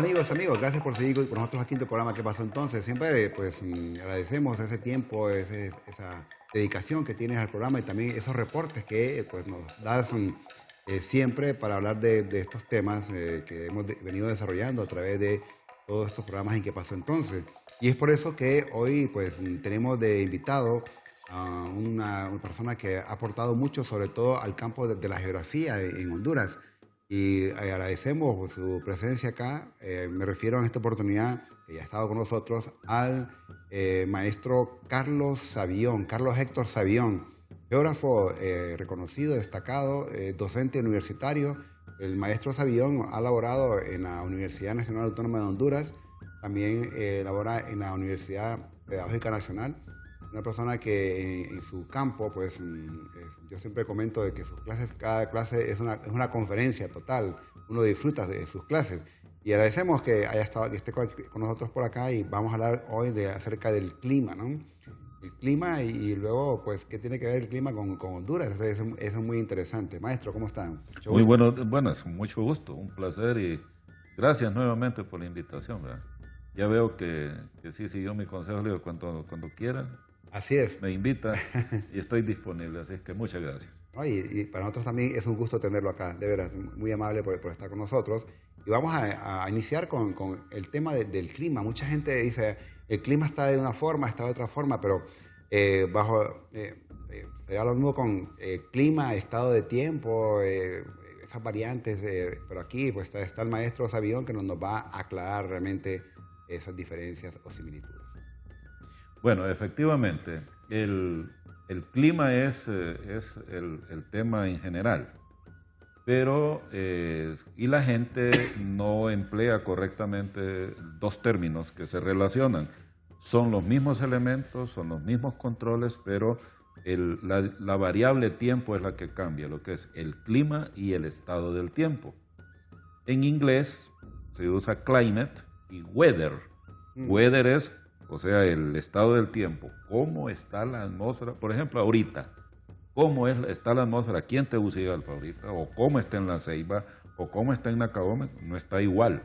amigos, gracias por seguir con nosotros aquí en tu programa ¿Qué pasó entonces? Siempre pues agradecemos ese tiempo, esa dedicación que tienes al programa y también esos reportes que pues nos das siempre para hablar de estos temas que hemos venido desarrollando a través de todos estos programas en ¿Qué pasó entonces? Y es por eso que hoy pues tenemos de invitado a una persona que ha aportado mucho, sobre todo al campo de la geografía en Honduras. Y agradecemos su presencia acá. Me refiero en esta oportunidad, que ya ha estado con nosotros, al maestro Carlos Savión, Carlos Héctor Savión, geógrafo reconocido, destacado, docente universitario. El maestro Savión ha laborado en la Universidad Nacional Autónoma de Honduras, también labora en la Universidad Pedagógica Nacional. Una persona que en su campo, pues yo siempre comento de que sus clases, cada clase es una conferencia total, uno disfruta de sus clases. Y agradecemos que esté con nosotros por acá y vamos a hablar hoy acerca del clima, ¿no? El clima y luego, pues, ¿qué tiene que ver el clima con Honduras? Eso es muy interesante. Maestro, ¿cómo están? Muy buenas, mucho gusto, un placer y gracias nuevamente por la invitación, ¿verdad? Ya veo que sí siguió mi consejo, le digo, cuando quiera. Así es. Me invita y estoy disponible, así es que muchas gracias. Y para nosotros también es un gusto tenerlo acá, de veras, muy amable por estar con nosotros. Y vamos a iniciar con el tema del clima. Mucha gente dice, el clima está de una forma, está de otra forma, pero sería lo mismo con clima, estado de tiempo, esas variantes, pero aquí pues está el maestro Savión que nos va a aclarar realmente esas diferencias o similitudes. Bueno, efectivamente, el clima es el tema en general, pero y la gente no emplea correctamente dos términos que se relacionan. Son los mismos elementos, son los mismos controles, pero la variable tiempo es la que cambia, lo que es el clima y el estado del tiempo. En inglés se usa climate y weather. Weather es, o sea, el estado del tiempo. ¿Cómo está la atmósfera? Por ejemplo, ahorita, ¿cómo está la atmósfera aquí en Tegucigalpa ahorita? ¿O cómo está en La Ceiba? ¿O cómo está en Nacaome? No está igual.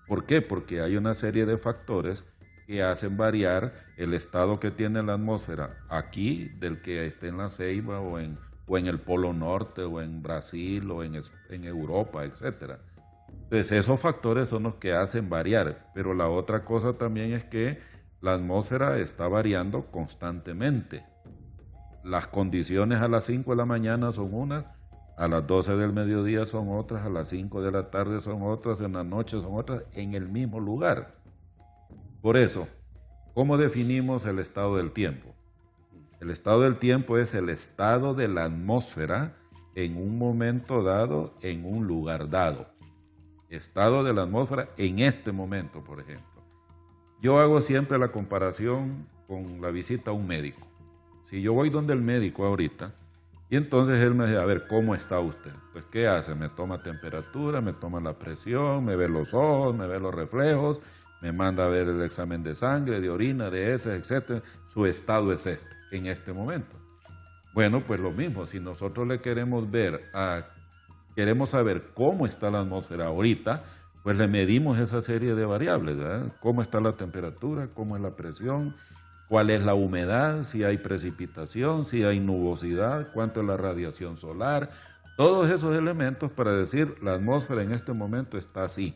¿Por qué? Porque hay una serie de factores que hacen variar el estado que tiene la atmósfera aquí del que esté en La Ceiba o en el Polo Norte o en Brasil o en Europa, etcétera. Entonces, esos factores son los que hacen variar, pero la otra cosa también es que la atmósfera está variando constantemente. Las condiciones a las 5 de la mañana son unas, a las 12 del mediodía son otras, a las 5 de la tarde son otras, en la noche son otras, en el mismo lugar. Por eso, ¿cómo definimos el estado del tiempo? El estado del tiempo es el estado de la atmósfera en un momento dado, en un lugar dado. Estado de la atmósfera en este momento, por ejemplo. Yo hago siempre la comparación con la visita a un médico. Si yo voy donde el médico ahorita, y entonces él me dice, a ver, ¿cómo está usted? Pues, ¿qué hace? Me toma temperatura, me toma la presión, me ve los ojos, me ve los reflejos, me manda a ver el examen de sangre, de orina, de heces, etc. Su estado es este, en este momento. Bueno, pues lo mismo, si nosotros le queremos queremos saber cómo está la atmósfera ahorita, pues le medimos esa serie de variables, ¿verdad? Cómo está la temperatura, cómo es la presión, cuál es la humedad, si hay precipitación, si hay nubosidad, cuánto es la radiación solar, todos esos elementos para decir la atmósfera en este momento está así.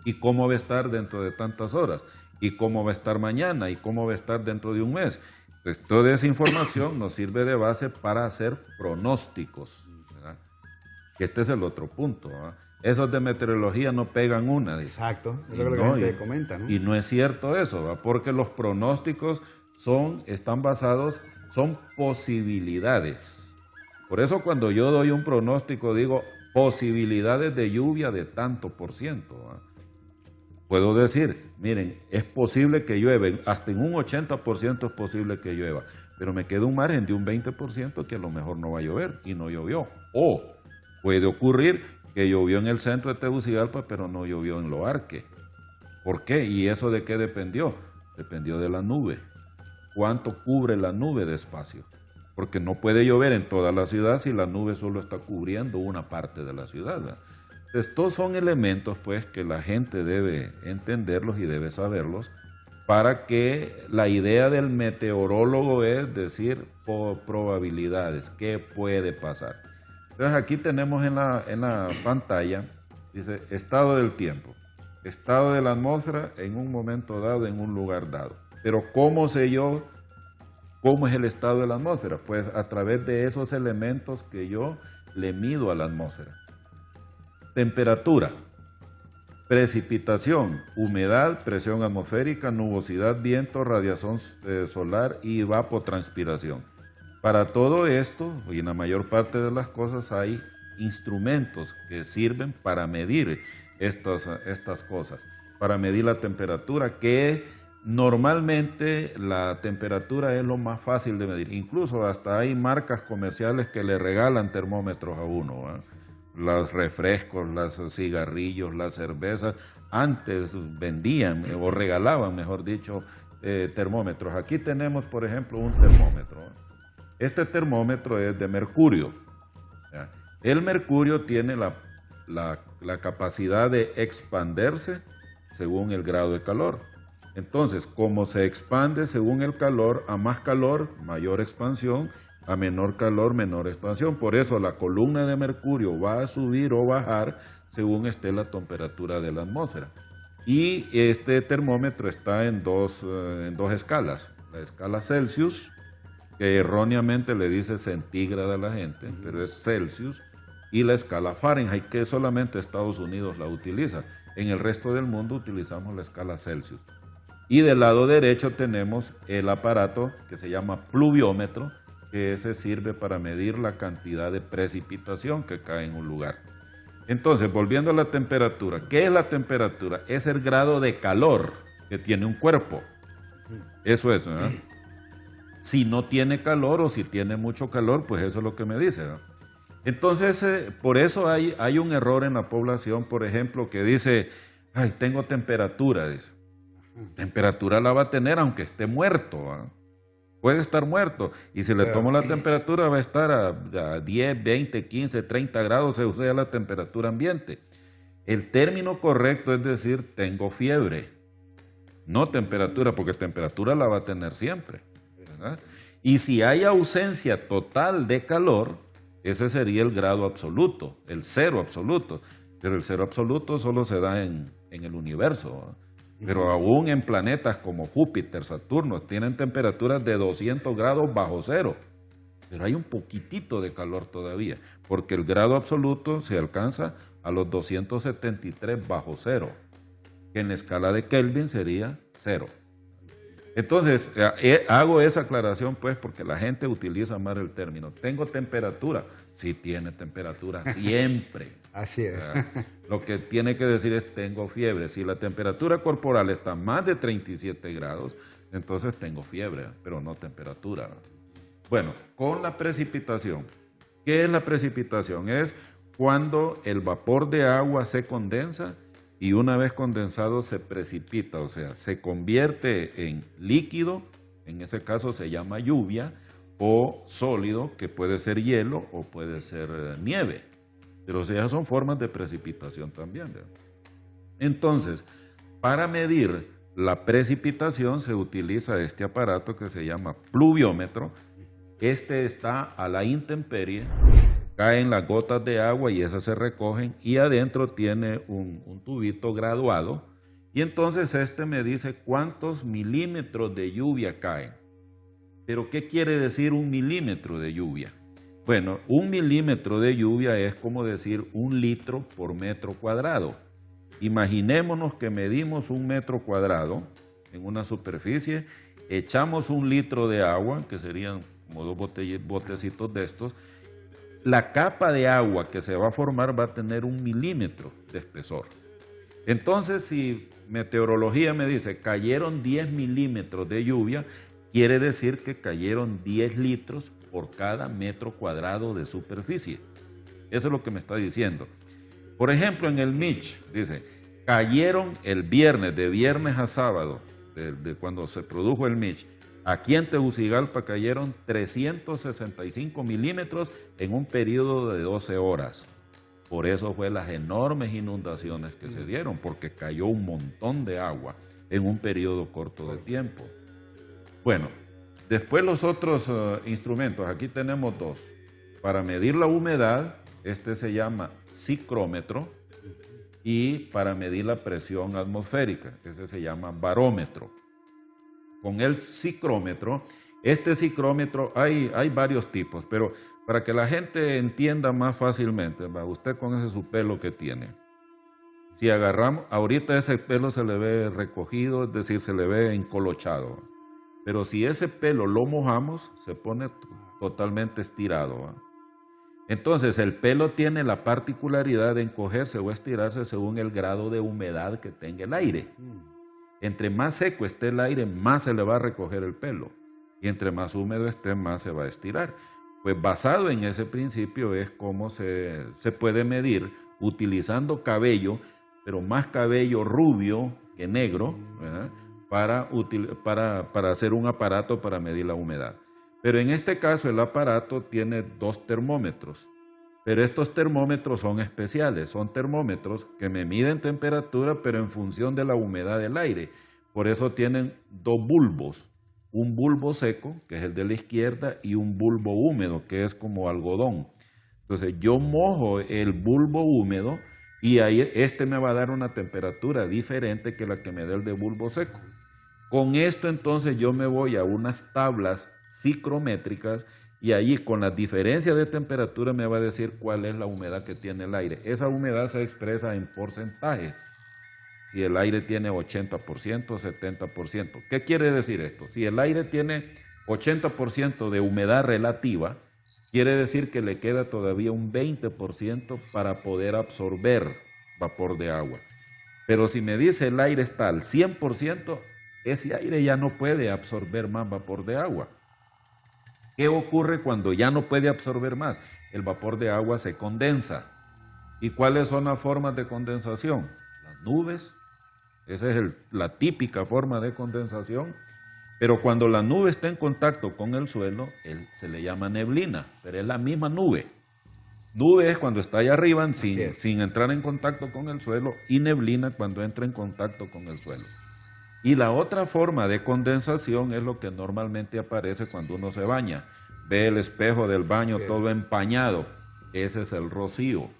¿Y cómo va a estar dentro de tantas horas? ¿Y cómo va a estar mañana? ¿Y cómo va a estar dentro de un mes? Pues toda esa información nos sirve de base para hacer pronósticos, ¿verdad? Este es el otro punto, ¿verdad? Esos de meteorología no pegan una. Exacto, es lo que la gente comenta, ¿no? Y no es cierto eso, ¿verdad? Porque los pronósticos son posibilidades. Por eso cuando yo doy un pronóstico digo posibilidades de lluvia de tanto por ciento, ¿verdad? Puedo decir, miren, es posible que llueva, hasta en un 80% es posible que llueva, pero me queda un margen de un 20% que a lo mejor no va a llover y no llovió. O puede ocurrir que llovió en el centro de Tegucigalpa, pero no llovió en Loarque. ¿Por qué? ¿Y eso de qué dependió? Dependió de la nube. ¿Cuánto cubre la nube de espacio? Porque no puede llover en toda la ciudad si la nube solo está cubriendo una parte de la ciudad, ¿verdad? Estos son elementos pues que la gente debe entenderlos y debe saberlos para que la idea del meteorólogo es decir probabilidades, qué puede pasar. Entonces aquí tenemos en la pantalla, dice estado del tiempo, estado de la atmósfera en un momento dado, en un lugar dado. Pero ¿cómo sé yo cómo es el estado de la atmósfera? Pues a través de esos elementos que yo le mido a la atmósfera. Temperatura, precipitación, humedad, presión atmosférica, nubosidad, viento, radiación solar y evapotranspiración. Para todo esto, y en la mayor parte de las cosas, hay instrumentos que sirven para medir estas cosas. Para medir la temperatura, que normalmente la temperatura es lo más fácil de medir. Incluso hasta hay marcas comerciales que le regalan termómetros a uno, ¿eh? Los refrescos, los cigarrillos, las cervezas, antes vendían o regalaban, mejor dicho, termómetros. Aquí tenemos, por ejemplo, un termómetro. Este termómetro es de mercurio. ¿Ya? El mercurio tiene la capacidad de expandirse según el grado de calor. Entonces, como se expande según el calor, a más calor, mayor expansión, a menor calor, menor expansión. Por eso la columna de mercurio va a subir o bajar según esté la temperatura de la atmósfera. Y este termómetro está en dos escalas. La escala Celsius, que erróneamente le dice centígrada a la gente, pero es Celsius, y la escala Fahrenheit, que solamente Estados Unidos la utiliza. En el resto del mundo utilizamos la escala Celsius. Y del lado derecho tenemos el aparato que se llama pluviómetro, que ese sirve para medir la cantidad de precipitación que cae en un lugar. Entonces, volviendo a la temperatura, ¿qué es la temperatura? Es el grado de calor que tiene un cuerpo. Eso es, ¿verdad? Si no tiene calor o si tiene mucho calor, pues eso es lo que me dice, ¿verdad? Entonces, por eso hay un error en la población, por ejemplo, que dice, ay, tengo temperatura, dice. Temperatura la va a tener aunque esté muerto, ¿verdad? Puede estar muerto, y si le tomo la temperatura va a estar a 10, 20, 15, 30 grados, se usa la temperatura ambiente. El término correcto es decir, tengo fiebre, no temperatura, porque temperatura la va a tener siempre, ¿verdad? Y si hay ausencia total de calor, ese sería el grado absoluto, el cero absoluto, pero el cero absoluto solo se da en el universo, ¿verdad? Pero aún en planetas como Júpiter, Saturno, tienen temperaturas de 200 grados bajo cero. Pero hay un poquitito de calor todavía, porque el grado absoluto se alcanza a los 273 bajo cero, que en la escala de Kelvin sería cero. Entonces, hago esa aclaración pues porque la gente utiliza mal el término. ¿Tengo temperatura? Sí tiene temperatura siempre. Así es. Lo que tiene que decir es tengo fiebre. Si la temperatura corporal está más de 37 grados, entonces tengo fiebre, pero no temperatura. Bueno, con la precipitación. ¿Qué es la precipitación? Es cuando el vapor de agua se condensa y una vez condensado se precipita, o sea, se convierte en líquido, en ese caso se llama lluvia, o sólido, que puede ser hielo o puede ser nieve. Pero o sea, son formas de precipitación también, ¿verdad? Entonces, para medir la precipitación se utiliza este aparato que se llama pluviómetro. Este está a la intemperie, caen las gotas de agua y esas se recogen y adentro tiene un tubito graduado y entonces este me dice cuántos milímetros de lluvia caen. ¿Pero qué quiere decir 1 milímetro de lluvia? Bueno, 1 milímetro de lluvia es como decir 1 litro por metro cuadrado. Imaginémonos que medimos 1 metro cuadrado en una superficie, echamos 1 litro de agua, que serían como 2 botecitos de estos. La capa de agua que se va a formar va a tener 1 milímetro de espesor. Entonces, si meteorología me dice cayeron 10 milímetros de lluvia, quiere decir que cayeron 10 litros por cada metro cuadrado de superficie. Eso es lo que me está diciendo. Por ejemplo, en el Mitch, dice, cayeron el viernes, de viernes a sábado, de cuando se produjo el Mitch, aquí en Tegucigalpa cayeron 365 milímetros en un periodo de 12 horas. Por eso fue las enormes inundaciones que se dieron, porque cayó un montón de agua en un periodo corto de tiempo. Bueno, después los otros instrumentos, aquí tenemos dos. Para medir la humedad, este se llama ciclómetro, y para medir la presión atmosférica, ese se llama barómetro. Con el ciclómetro, este ciclómetro hay varios tipos, pero para que la gente entienda más fácilmente, usted con ese su pelo que tiene, si agarramos, ahorita ese pelo se le ve recogido, es decir, se le ve encolochado, pero si ese pelo lo mojamos, se pone totalmente estirado. Entonces, el pelo tiene la particularidad de encogerse o estirarse según el grado de humedad que tenga el aire. Entre más seco esté el aire, más se le va a recoger el pelo. Y entre más húmedo esté, más se va a estirar. Pues basado en ese principio es como se puede medir utilizando cabello, pero más cabello rubio que negro, ¿verdad? Para hacer un aparato para medir la humedad. Pero en este caso el aparato tiene dos termómetros, pero estos termómetros son especiales, son termómetros que me miden temperatura, pero en función de la humedad del aire. Por eso tienen dos bulbos, un bulbo seco, que es el de la izquierda, y un bulbo húmedo, que es como algodón. Entonces yo mojo el bulbo húmedo y ahí este me va a dar una temperatura diferente que la que me da el de bulbo seco. Con esto entonces yo me voy a unas tablas ciclométricas y allí con las diferencias de temperatura me va a decir cuál es la humedad que tiene el aire. Esa humedad se expresa en porcentajes. Si el aire tiene 80%, 70%. ¿Qué quiere decir esto? Si el aire tiene 80% de humedad relativa, quiere decir que le queda todavía un 20% para poder absorber vapor de agua. Pero si me dice el aire está al 100%, ese aire ya no puede absorber más vapor de agua. ¿Qué ocurre cuando ya no puede absorber más? El vapor de agua se condensa. ¿Y cuáles son las formas de condensación? Las nubes, esa es la típica forma de condensación, pero cuando la nube está en contacto con el suelo, se le llama neblina, pero es la misma nube. Nube es cuando está allá arriba sin entrar en contacto con el suelo, y neblina cuando entra en contacto con el suelo. Y la otra forma de condensación es lo que normalmente aparece cuando uno se baña. Ve el espejo del baño todo empañado. Ese es el rocío.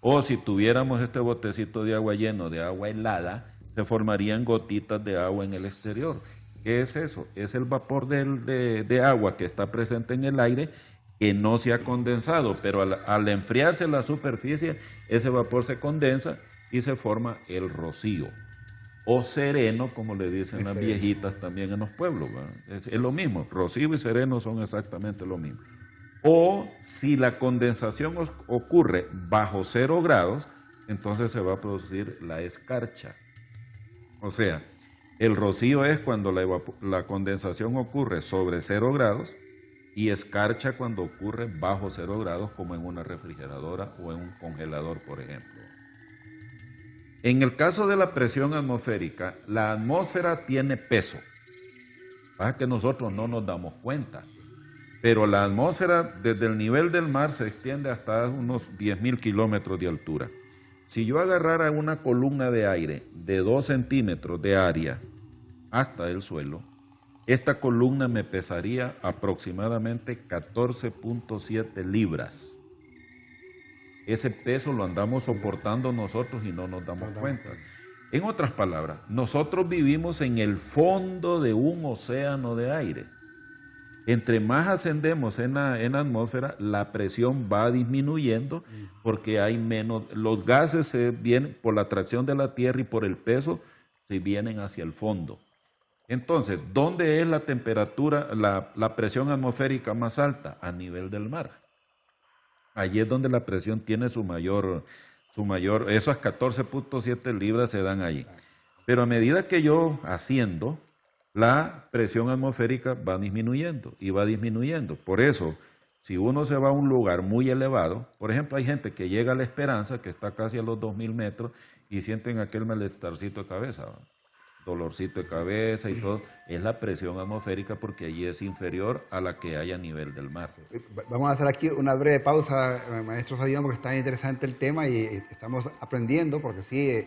O si tuviéramos este botecito de agua lleno de agua helada, se formarían gotitas de agua en el exterior. ¿Qué es eso? Es el vapor de agua que está presente en el aire que no se ha condensado, pero al enfriarse la superficie, ese vapor se condensa y se forma el rocío. O sereno, como le dicen las viejitas también en los pueblos. Es lo mismo, rocío y sereno son exactamente lo mismo. O si la condensación ocurre bajo 0 grados, entonces se va a producir la escarcha. O sea, el rocío es cuando la condensación ocurre sobre 0 grados y escarcha cuando ocurre bajo 0 grados, como en una refrigeradora o en un congelador, por ejemplo. En el caso de la presión atmosférica, la atmósfera tiene peso. Pasa que nosotros no nos damos cuenta. Pero la atmósfera desde el nivel del mar se extiende hasta unos 10.000 kilómetros de altura. Si yo agarrara una columna de aire de 2 centímetros de área hasta el suelo, esta columna me pesaría aproximadamente 14.7 libras. Ese peso lo andamos soportando nosotros y no nos damos cuenta. En otras palabras, nosotros vivimos en el fondo de un océano de aire. Entre más ascendemos en la atmósfera, la presión va disminuyendo porque hay menos, los gases se vienen por la atracción de la Tierra y por el peso, se vienen hacia el fondo. Entonces, ¿dónde es la temperatura, la presión atmosférica más alta? A nivel del mar. Allí es donde la presión tiene su mayor, esas 14.7 libras se dan allí. Pero a medida que yo asciendo, la presión atmosférica va disminuyendo y va disminuyendo. Por eso, si uno se va a un lugar muy elevado, por ejemplo, hay gente que llega a La Esperanza, que está casi a los 2.000 metros, y sienten aquel malestarcito de cabeza. dolorcito de cabeza y todo, es la presión atmosférica porque allí es inferior a la que hay a nivel del mar. Vamos a hacer aquí una breve pausa, maestro Savillón, porque está interesante el tema y estamos aprendiendo, porque sí,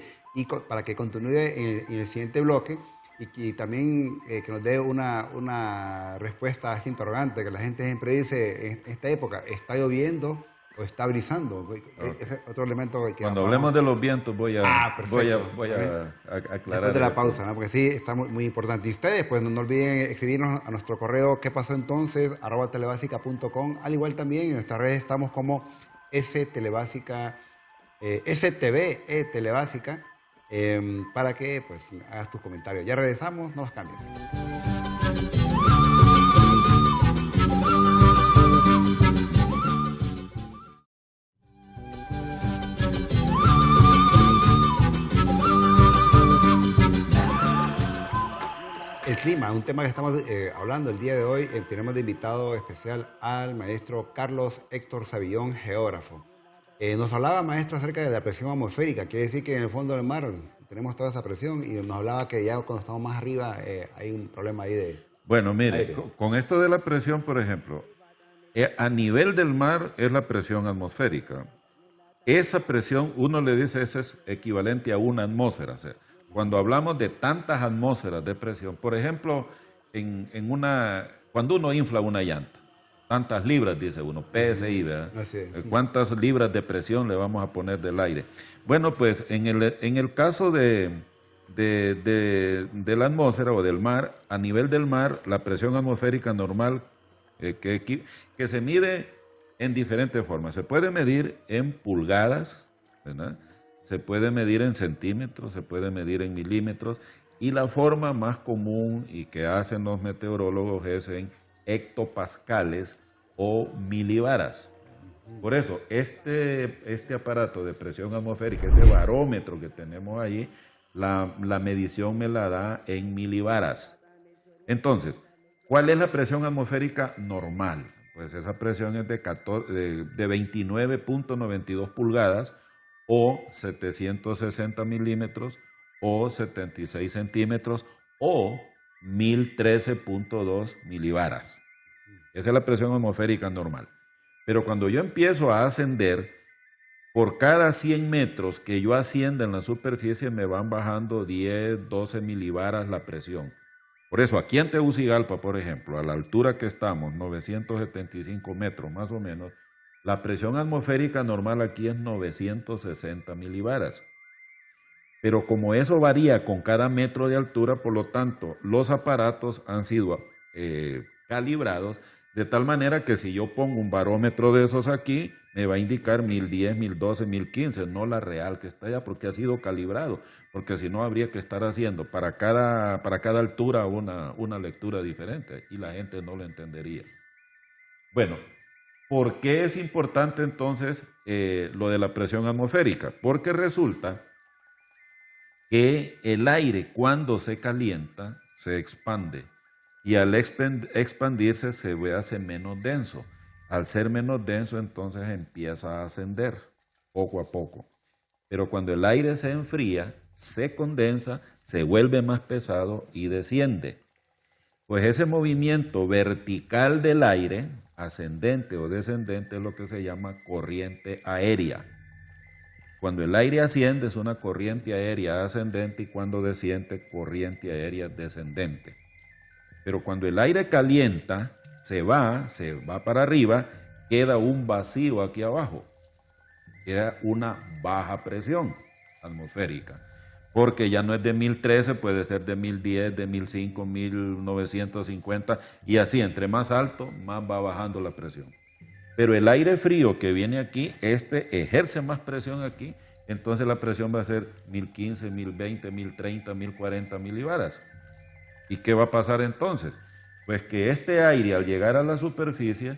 para que continúe en el siguiente bloque y también que nos dé una respuesta a este interrogante, que la gente siempre dice, en esta época, ¿está lloviendo o está brisando? Okay. Ese es otro elemento que... Cuando hablemos de los vientos voy a aclarar. Después de la pausa, ¿no? Porque sí, está muy importante. Y ustedes, pues no olviden escribirnos a nuestro correo qué pasó entonces, @telebásica.com. Al igual también en nuestras redes estamos como STV Telebásica, para que pues hagas tus comentarios. Ya regresamos, no los cambies. El clima, un tema que estamos hablando el día de hoy. Tenemos de invitado especial al maestro Carlos Héctor Savillón, geógrafo. Nos hablaba, maestro, acerca de la presión atmosférica. Quiere decir que en el fondo del mar tenemos toda esa presión y nos hablaba que ya cuando estamos más arriba hay un problema ahí de... Bueno, mire, con esto de la presión, por ejemplo, a nivel del mar es la presión atmosférica. Esa presión, uno le dice, ese es equivalente a una atmósfera. O sea, cuando hablamos de tantas atmósferas de presión, por ejemplo, cuando uno infla una llanta, tantas libras, dice uno, PSI, ¿verdad? ¿Cuántas libras de presión le vamos a poner del aire? Bueno, pues en el caso de la atmósfera o del mar, a nivel del mar, la presión atmosférica normal que se mide en diferentes formas. Se puede medir en pulgadas, ¿verdad? Se puede medir en centímetros, se puede medir en milímetros, y la forma más común y que hacen los meteorólogos es en hectopascales o milibaras. Por eso, este aparato de presión atmosférica, ese barómetro que tenemos ahí, la medición me la da en milibaras. Entonces, ¿cuál es la presión atmosférica normal? Pues esa presión es de 29.92 pulgadas, o 760 milímetros, o 76 centímetros, o 1013.2 milibaras. Esa es la presión atmosférica normal. Pero cuando yo empiezo a ascender, por cada 100 metros que yo ascienda en la superficie, me van bajando 10, 12 milibaras la presión. Por eso, aquí en Tegucigalpa, por ejemplo, a la altura que estamos, 975 metros más o menos, la presión atmosférica normal aquí es 960 milibaras. Pero como eso varía con cada metro de altura, por lo tanto, los aparatos han sido calibrados de tal manera que si yo pongo un barómetro de esos aquí, me va a indicar 1010, 1012, 1015, no la real que está allá, porque ha sido calibrado, porque si no habría que estar haciendo para cada altura una lectura diferente y la gente no lo entendería. Bueno, ¿por qué es importante entonces lo de la presión atmosférica? Porque resulta que el aire cuando se calienta se expande y al expandirse se hace menos denso. Al ser menos denso entonces empieza a ascender poco a poco. Pero cuando el aire se enfría, se condensa, se vuelve más pesado y desciende. Pues ese movimiento vertical del aire, ascendente o descendente, es lo que se llama corriente aérea. Cuando el aire asciende es una corriente aérea ascendente y cuando desciende, corriente aérea descendente. Pero cuando el aire calienta, se va para arriba, queda un vacío aquí abajo. Queda una baja presión atmosférica. Porque ya no es de 1013, puede ser de 1010, de 1005, 1950 y así, entre más alto, más va bajando la presión. Pero el aire frío que viene aquí, ejerce más presión aquí, entonces la presión va a ser 1015, 1020, 1030, 1040 milibaras. ¿Y qué va a pasar entonces? Pues que este aire al llegar a la superficie,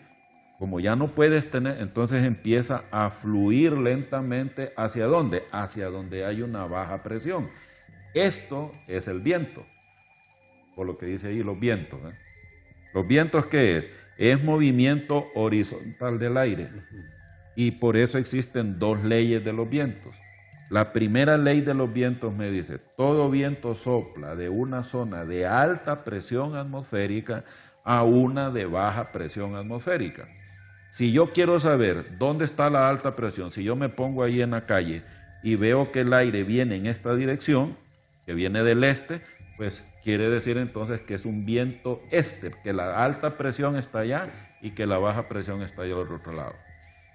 como ya no puedes tener, entonces empieza a fluir lentamente ¿hacia dónde? Hacia donde hay una baja presión. Esto es el viento, por lo que dice ahí los vientos. ¿Los vientos qué es? Es movimiento horizontal del aire. Y por eso existen dos leyes de los vientos. La primera ley de los vientos me dice, todo viento sopla de una zona de alta presión atmosférica a una de baja presión atmosférica. Si yo quiero saber dónde está la alta presión, si yo me pongo ahí en la calle y veo que el aire viene en esta dirección, que viene del este, pues quiere decir entonces que es un viento este, que la alta presión está allá y que la baja presión está allá al otro lado.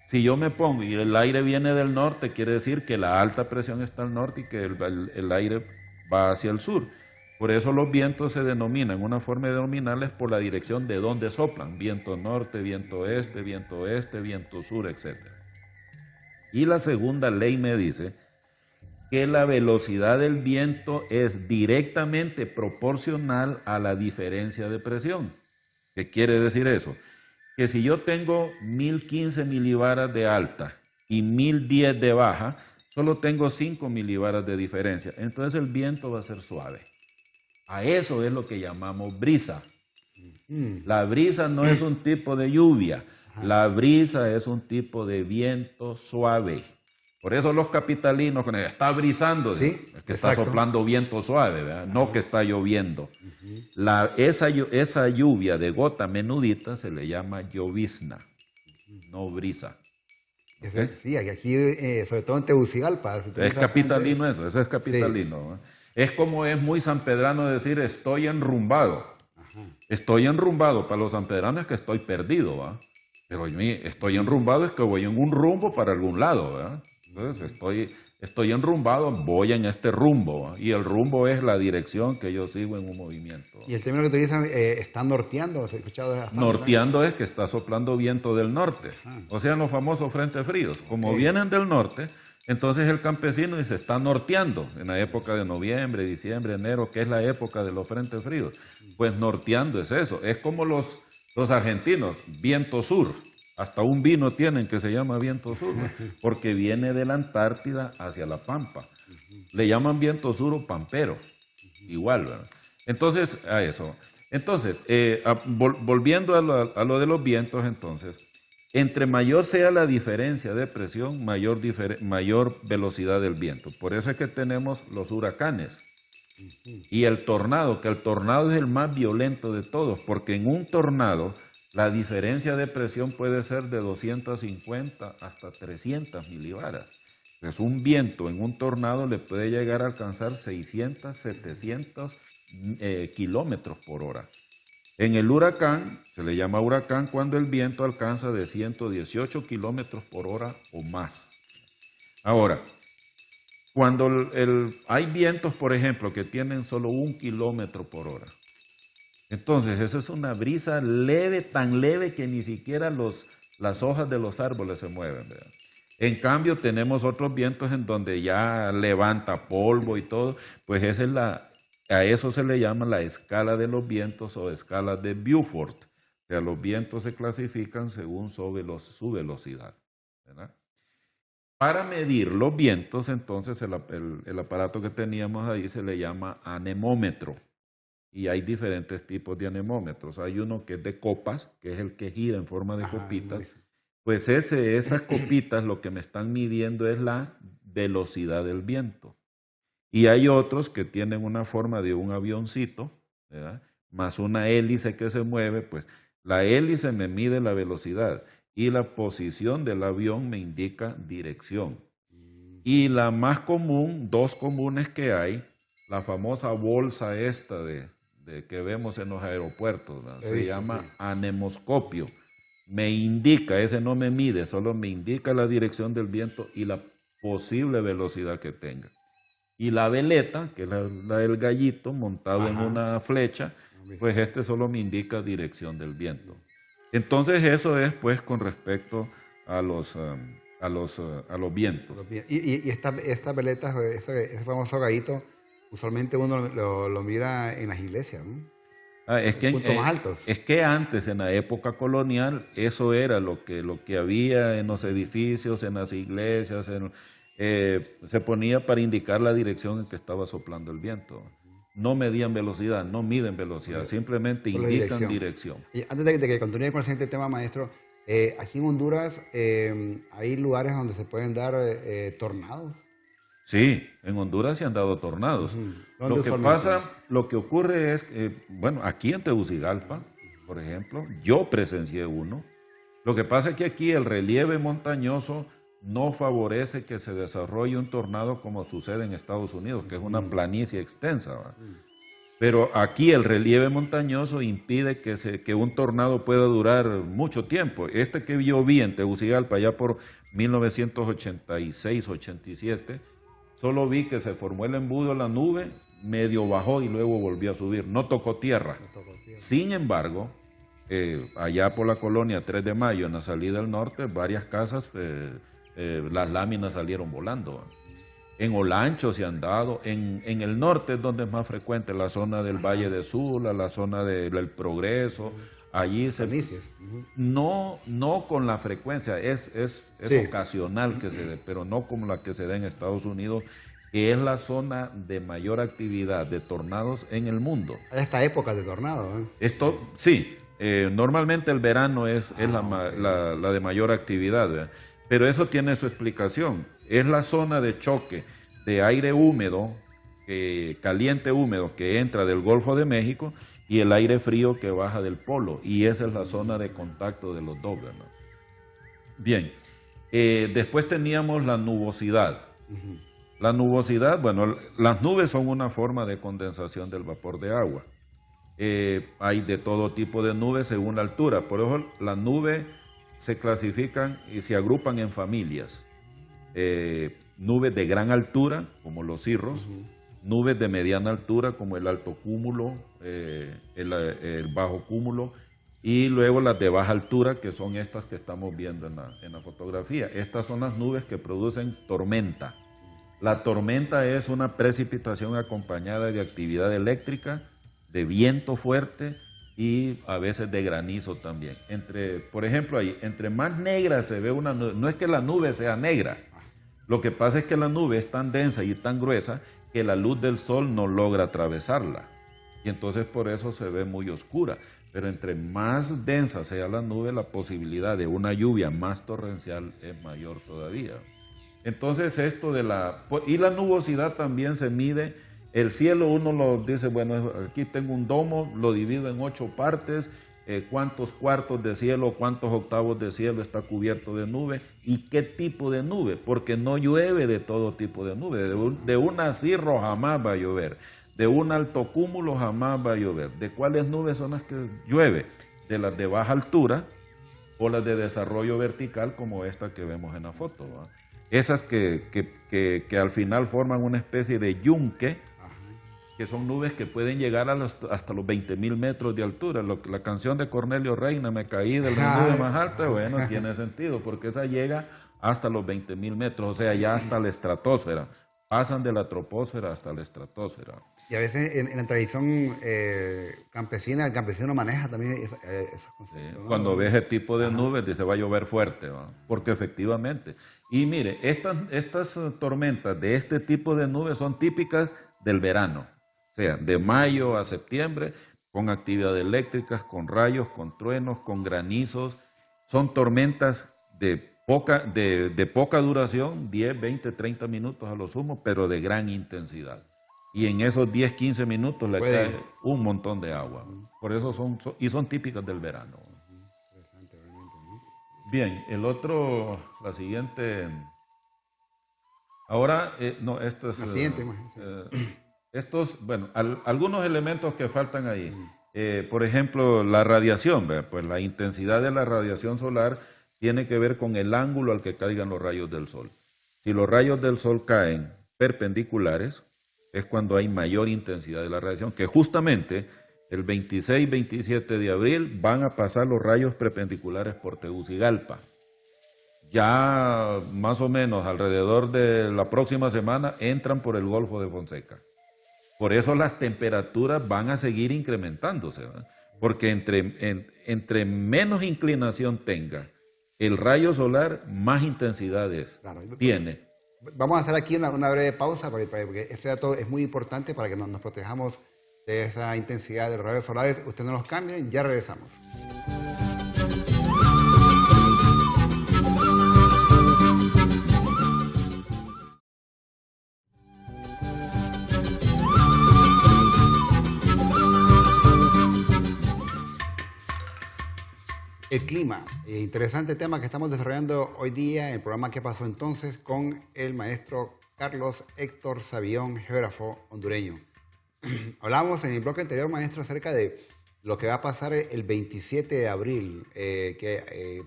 Si yo me pongo y el aire viene del norte, quiere decir que la alta presión está al norte y que el aire va hacia el sur. Por eso los vientos se denominan, una forma de denominarles por la dirección de donde soplan, viento norte, viento oeste, viento sur, etc. Y la segunda ley me dice que la velocidad del viento es directamente proporcional a la diferencia de presión. ¿Qué quiere decir eso? Que si yo tengo 1015 milibaras de alta y 1010 de baja, solo tengo 5 milibaras de diferencia. Entonces el viento va a ser suave. A eso es lo que llamamos brisa. La brisa no es un tipo de lluvia. La brisa es un tipo de viento suave. Por eso los capitalinos, cuando está brisando, sí, es que está soplando viento suave, ¿verdad? No que está lloviendo. Esa lluvia de gota menudita se le llama llovizna, no brisa. ¿Okay? Sí, aquí, sobre todo en Tegucigalpa. Es capitalino bastante... eso es capitalino. Sí. Es como es muy sanpedrano decir estoy enrumbado. Ajá. Estoy enrumbado para los sanpedranos es que estoy perdido, ¿va? Pero estoy enrumbado es que voy en un rumbo para algún lado, ¿verdad? Entonces estoy enrumbado, voy en este rumbo, ¿va? Y el rumbo es la dirección que yo sigo en un movimiento. Y el término que utilizan está norteando, ¿has escuchado? Norteando es que está soplando viento del norte, o sea, los famosos frentes fríos. Como vienen del norte, entonces el campesino dice, está norteando en la época de noviembre, diciembre, enero, que es la época de los frentes fríos. Pues norteando es eso, es como los argentinos, viento sur. Hasta un vino tienen que se llama viento sur, ¿no? Porque viene de la Antártida hacia la Pampa. Le llaman viento sur o pampero, igual, ¿verdad? Entonces, a eso. Entonces, volviendo a lo de los vientos, entonces, entre mayor sea la diferencia de presión, mayor velocidad del viento. Por eso es que tenemos los huracanes y el tornado, que el tornado es el más violento de todos, porque en un tornado la diferencia de presión puede ser de 250 hasta 300 milibaras. Pues un viento en un tornado le puede llegar a alcanzar 600, 700 kilómetros por hora. En el huracán, se le llama huracán cuando el viento alcanza de 118 kilómetros por hora o más. Ahora, cuando hay vientos, por ejemplo, que tienen solo 1 kilómetro por hora, entonces eso es una brisa leve, tan leve que ni siquiera las hojas de los árboles se mueven, ¿verdad? En cambio, tenemos otros vientos en donde ya levanta polvo y todo, pues esa es a eso se le llama la escala de los vientos o escala de Beaufort. O sea, los vientos se clasifican según su velocidad, ¿verdad? Para medir los vientos, entonces el aparato que teníamos ahí se le llama anemómetro. Y hay diferentes tipos de anemómetros. Hay uno que es de copas, que es el que gira en forma de copitas. Pues esas copitas lo que me están midiendo es la velocidad del viento. Y hay otros que tienen una forma de un avioncito, ¿verdad? Más una hélice que se mueve, pues la hélice me mide la velocidad y la posición del avión me indica dirección. Y la más común, dos comunes que hay, la famosa bolsa esta que vemos en los aeropuertos, ¿verdad? Se llama anemoscopio. Me indica, ese no me mide, solo me indica la dirección del viento y la posible velocidad que tenga. Y la veleta, que es la del gallito montado en una flecha, pues este solo me indica dirección del viento. Entonces eso es pues con respecto a los vientos. Y estas veletas, ese famoso gallito, usualmente uno lo mira en las iglesias, ¿no? Puntos más altos. Es que antes, en la época colonial, eso era lo que había en los edificios, en las iglesias, se ponía para indicar la dirección en que estaba soplando el viento. No medían velocidad, no miden velocidad, simplemente indican dirección. Y antes de que continúe con el siguiente tema, maestro, aquí en Honduras hay lugares donde se pueden dar tornados. Sí, en Honduras se han dado tornados. Lo que ocurre es que, bueno, aquí en Tegucigalpa, por ejemplo, yo presencié uno. Lo que pasa es que aquí el relieve montañoso no favorece que se desarrolle un tornado como sucede en Estados Unidos, que es una planicie extensa, ¿va? Pero aquí el relieve montañoso impide que un tornado pueda durar mucho tiempo. Este que yo vi en Tegucigalpa ya por 1986-87, solo vi que se formó el embudo de la nube, medio bajó y luego volvió a subir. No tocó tierra. Sin embargo, allá por la colonia 3 de Mayo, en la salida del norte, varias casas, las láminas salieron volando. En Olancho se han dado, en el norte es donde es más frecuente, la zona del Valle de Sula, la zona del Progreso, allí no con la frecuencia, es ocasional que se dé, pero no como la que se da en Estados Unidos, que es la zona de mayor actividad de tornados en el mundo. Esta época de tornado, Esto, sí, normalmente el verano es la de mayor actividad, ¿verdad? Pero eso tiene su explicación. Es la zona de choque de aire húmedo, caliente húmedo, que entra del Golfo de México y el aire frío que baja del polo. Y esa es la zona de contacto de los dos, ¿no? Bien, después teníamos la nubosidad. La nubosidad, bueno, las nubes son una forma de condensación del vapor de agua. Hay de todo tipo de nubes según la altura. Por eso las nubes se clasifican y se agrupan en familias. Nubes de gran altura, como los cirros, nubes de mediana altura, como el alto cúmulo, el bajo cúmulo, y luego las de baja altura, que son estas que estamos viendo en la fotografía. Estas son las nubes que producen tormenta. La tormenta es una precipitación acompañada de actividad eléctrica, de viento fuerte, y a veces de granizo también. Por ejemplo, ahí, entre más negra se ve una nube, no es que la nube sea negra, lo que pasa es que la nube es tan densa y tan gruesa que la luz del sol no logra atravesarla, y entonces por eso se ve muy oscura. Pero entre más densa sea la nube, la posibilidad de una lluvia más torrencial es mayor todavía. Entonces y la nubosidad también se mide. El cielo uno lo dice, bueno, aquí tengo un domo, lo divido en 8 partes, cuántos cuartos de cielo, cuántos octavos de cielo está cubierto de nube y qué tipo de nube, porque no llueve de todo tipo de nube. De una cirro jamás va a llover, de un alto cúmulo jamás va a llover. ¿De cuáles nubes son las que llueve? De las de baja altura o las de desarrollo vertical, como esta que vemos en la foto, ¿va? Esas que al final forman una especie de yunque, que son nubes que pueden llegar hasta los 20.000 metros de altura. La canción de Cornelio Reina, Me caí de la nube más alta, bueno, tiene sentido, porque esa llega hasta los 20.000 metros, o sea, ya hasta la estratosfera. Pasan de la troposfera hasta la estratosfera. Y a veces en la tradición campesina, el campesino maneja también esas cosas. Sí, cuando ves ese tipo de nubes, dice va a llover fuerte, ¿va? Porque efectivamente. Y mire, estas tormentas de este tipo de nubes son típicas del verano. O sea, de mayo a septiembre, con actividad eléctricas, con rayos, con truenos, con granizos. Son tormentas de poca duración, 10, 20, 30 minutos a lo sumo, pero de gran intensidad. Y en esos 10, 15 minutos le cae un montón de agua. Por eso son típicas del verano. Interesante, realmente, ¿no? Bien, la siguiente... Ahora, no, esto es... La siguiente, bueno, algunos elementos que faltan ahí. Por ejemplo, la radiación, ¿verdad? Pues la intensidad de la radiación solar tiene que ver con el ángulo al que caigan los rayos del sol. Si los rayos del sol caen perpendiculares, es cuando hay mayor intensidad de la radiación, que justamente el 26, 27 de abril van a pasar los rayos perpendiculares por Tegucigalpa. Ya más o menos alrededor de la próxima semana entran por el Golfo de Fonseca. Por eso las temperaturas van a seguir incrementándose, ¿verdad? Porque entre menos inclinación tenga el rayo solar, más intensidad tiene. Vamos a hacer aquí una breve pausa porque este dato es muy importante para que nos protejamos de esa intensidad de los rayos solares. Ustedes no los cambien, ya regresamos. El clima, interesante tema que estamos desarrollando hoy día en el programa ¿Qué pasó entonces? Con el maestro Carlos Héctor Sabión, geógrafo hondureño. Hablamos en el bloque anterior, maestro, acerca de lo que va a pasar el 27 de abril,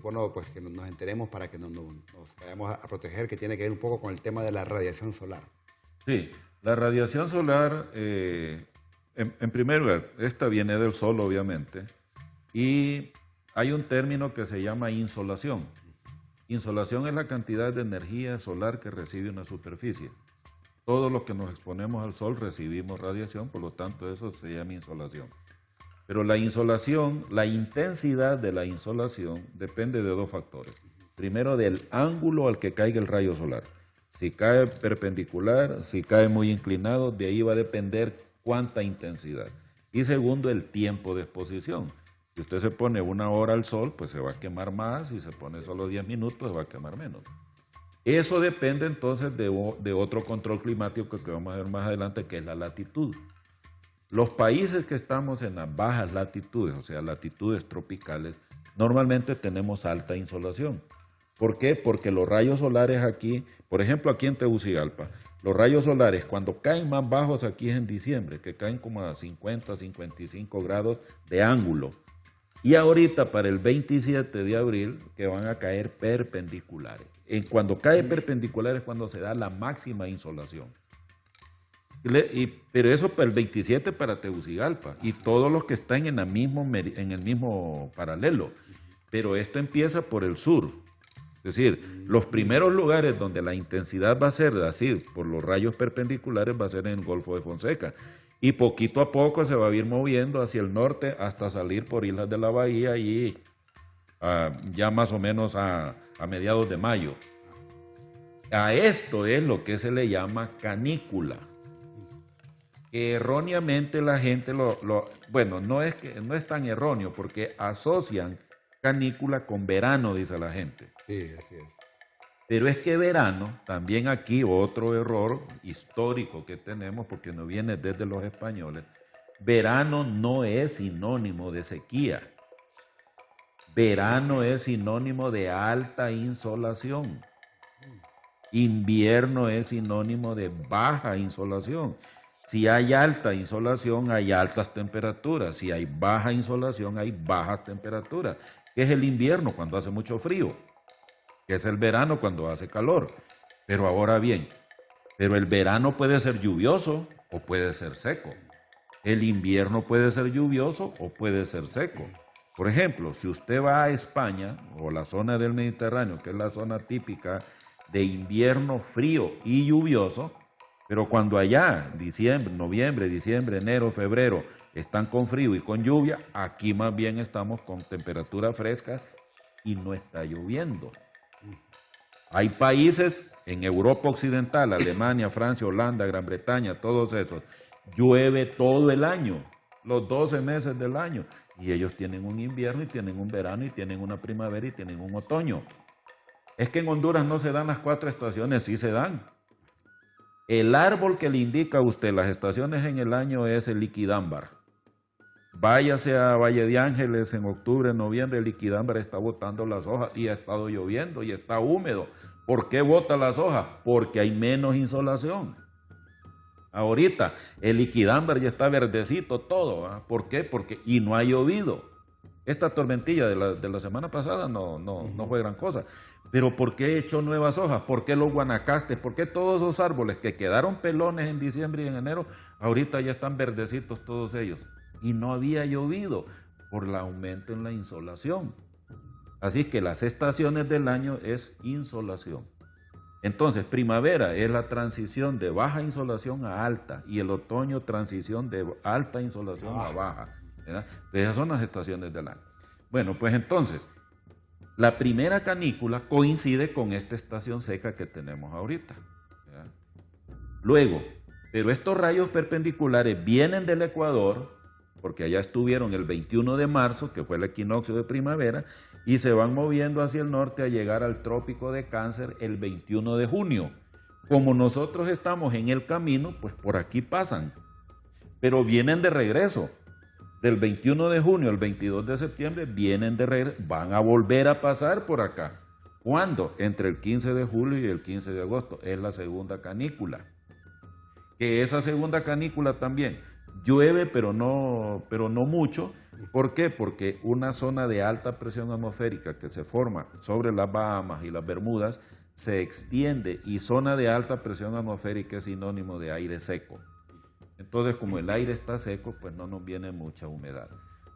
bueno, pues que nos enteremos para que nos vayamos a proteger, que tiene que ver un poco con el tema de la radiación solar. Sí, la radiación solar, en primer lugar, esta viene del sol, obviamente, y hay un término que se llama insolación. Insolación es la cantidad de energía solar que recibe una superficie. Todos los que nos exponemos al sol recibimos radiación, por lo tanto eso se llama insolación. Pero la insolación, la intensidad de la insolación depende de dos factores. Primero, del ángulo al que caiga el rayo solar. Si cae perpendicular, si cae muy inclinado, de ahí va a depender cuánta intensidad. Y segundo, el tiempo de exposición. Si usted se pone 1 hora al sol, pues se va a quemar más. Si se pone solo 10 minutos, se va a quemar menos. Eso depende entonces de otro control climático que vamos a ver más adelante, que es la latitud. Los países que estamos en las bajas latitudes, o sea, latitudes tropicales, normalmente tenemos alta insolación. ¿Por qué? Porque los rayos solares aquí, por ejemplo aquí en Tegucigalpa, los rayos solares cuando caen más bajos aquí es en diciembre, que caen como a 50, 55 grados de ángulo. Y ahorita para el 27 de abril que van a caer perpendiculares. Cuando cae perpendicular es cuando se da la máxima insolación. Pero eso para el 27 para Tegucigalpa y todos los que están en el mismo paralelo. Pero esto empieza por el sur. Es decir, los primeros lugares donde la intensidad va a ser así, por los rayos perpendiculares, va a ser en el Golfo de Fonseca. Y poquito a poco se va a ir moviendo hacia el norte hasta salir por Islas de la Bahía y ya más o menos a mediados de mayo. A esto es lo que se le llama canícula. Erróneamente la gente bueno, no es tan erróneo porque asocian canícula con verano, dice la gente. Sí, así es. Pero es que verano, también aquí otro error histórico que tenemos, porque no viene desde los españoles, verano no es sinónimo de sequía. Verano es sinónimo de alta insolación. Invierno es sinónimo de baja insolación. Si hay alta insolación, hay altas temperaturas. Si hay baja insolación, hay bajas temperaturas. ¿Qué es el invierno? Cuando hace mucho frío. ¿Qué es el verano? Cuando hace calor. Pero ahora bien, el verano puede ser lluvioso o puede ser seco. El invierno puede ser lluvioso o puede ser seco. Por ejemplo, si usted va a España o la zona del Mediterráneo, que es la zona típica de invierno frío y lluvioso, pero cuando allá, noviembre, diciembre, enero, febrero, están con frío y con lluvia, aquí más bien estamos con temperatura fresca y no está lloviendo. Hay países en Europa Occidental, Alemania, Francia, Holanda, Gran Bretaña, todos esos, llueve todo el año, los 12 meses del año, y ellos tienen un invierno y tienen un verano y tienen una primavera y tienen un otoño. Es que en Honduras no se dan las 4 estaciones, sí se dan. El árbol que le indica a usted las estaciones en el año es el liquidámbar. Váyase a Valle de Ángeles en octubre, noviembre, el liquidámbar está botando las hojas y ha estado lloviendo y está húmedo. ¿Por qué bota las hojas? Porque hay menos insolación. Ahorita el liquidámbar ya está verdecito todo. ¿Ah? ¿Por qué? Y no ha llovido. Esta tormentilla de la semana pasada no fue gran cosa. Pero ¿por qué echó nuevas hojas? ¿Por qué los guanacastes? ¿Por qué todos esos árboles que quedaron pelones en diciembre y en enero, ahorita ya están verdecitos todos ellos? Y no había llovido por el aumento en la insolación. Así que las estaciones del año es insolación. Entonces, primavera es la transición de baja insolación a alta y el otoño transición de alta insolación a baja. ¿Verdad? Esas son las estaciones del año. Bueno, pues entonces, la primera canícula coincide con esta estación seca que tenemos ahorita. ¿Verdad? Luego, pero estos rayos perpendiculares vienen del Ecuador, porque allá estuvieron el 21 de marzo, que fue el equinoccio de primavera, y se van moviendo hacia el norte a llegar al trópico de Cáncer el 21 de junio. Como nosotros estamos en el camino, pues por aquí pasan, pero vienen de regreso. del 21 de junio al 22 de septiembre vienen de regreso, van a volver a pasar por acá. ¿Cuándo? Entre el 15 de julio y el 15 de agosto. Es la segunda canícula. Que esa segunda canícula también llueve, pero no mucho. ¿Por qué? Porque una zona de alta presión atmosférica que se forma sobre las Bahamas y las Bermudas se extiende, y zona de alta presión atmosférica es sinónimo de aire seco. Entonces, como el aire está seco, pues no nos viene mucha humedad.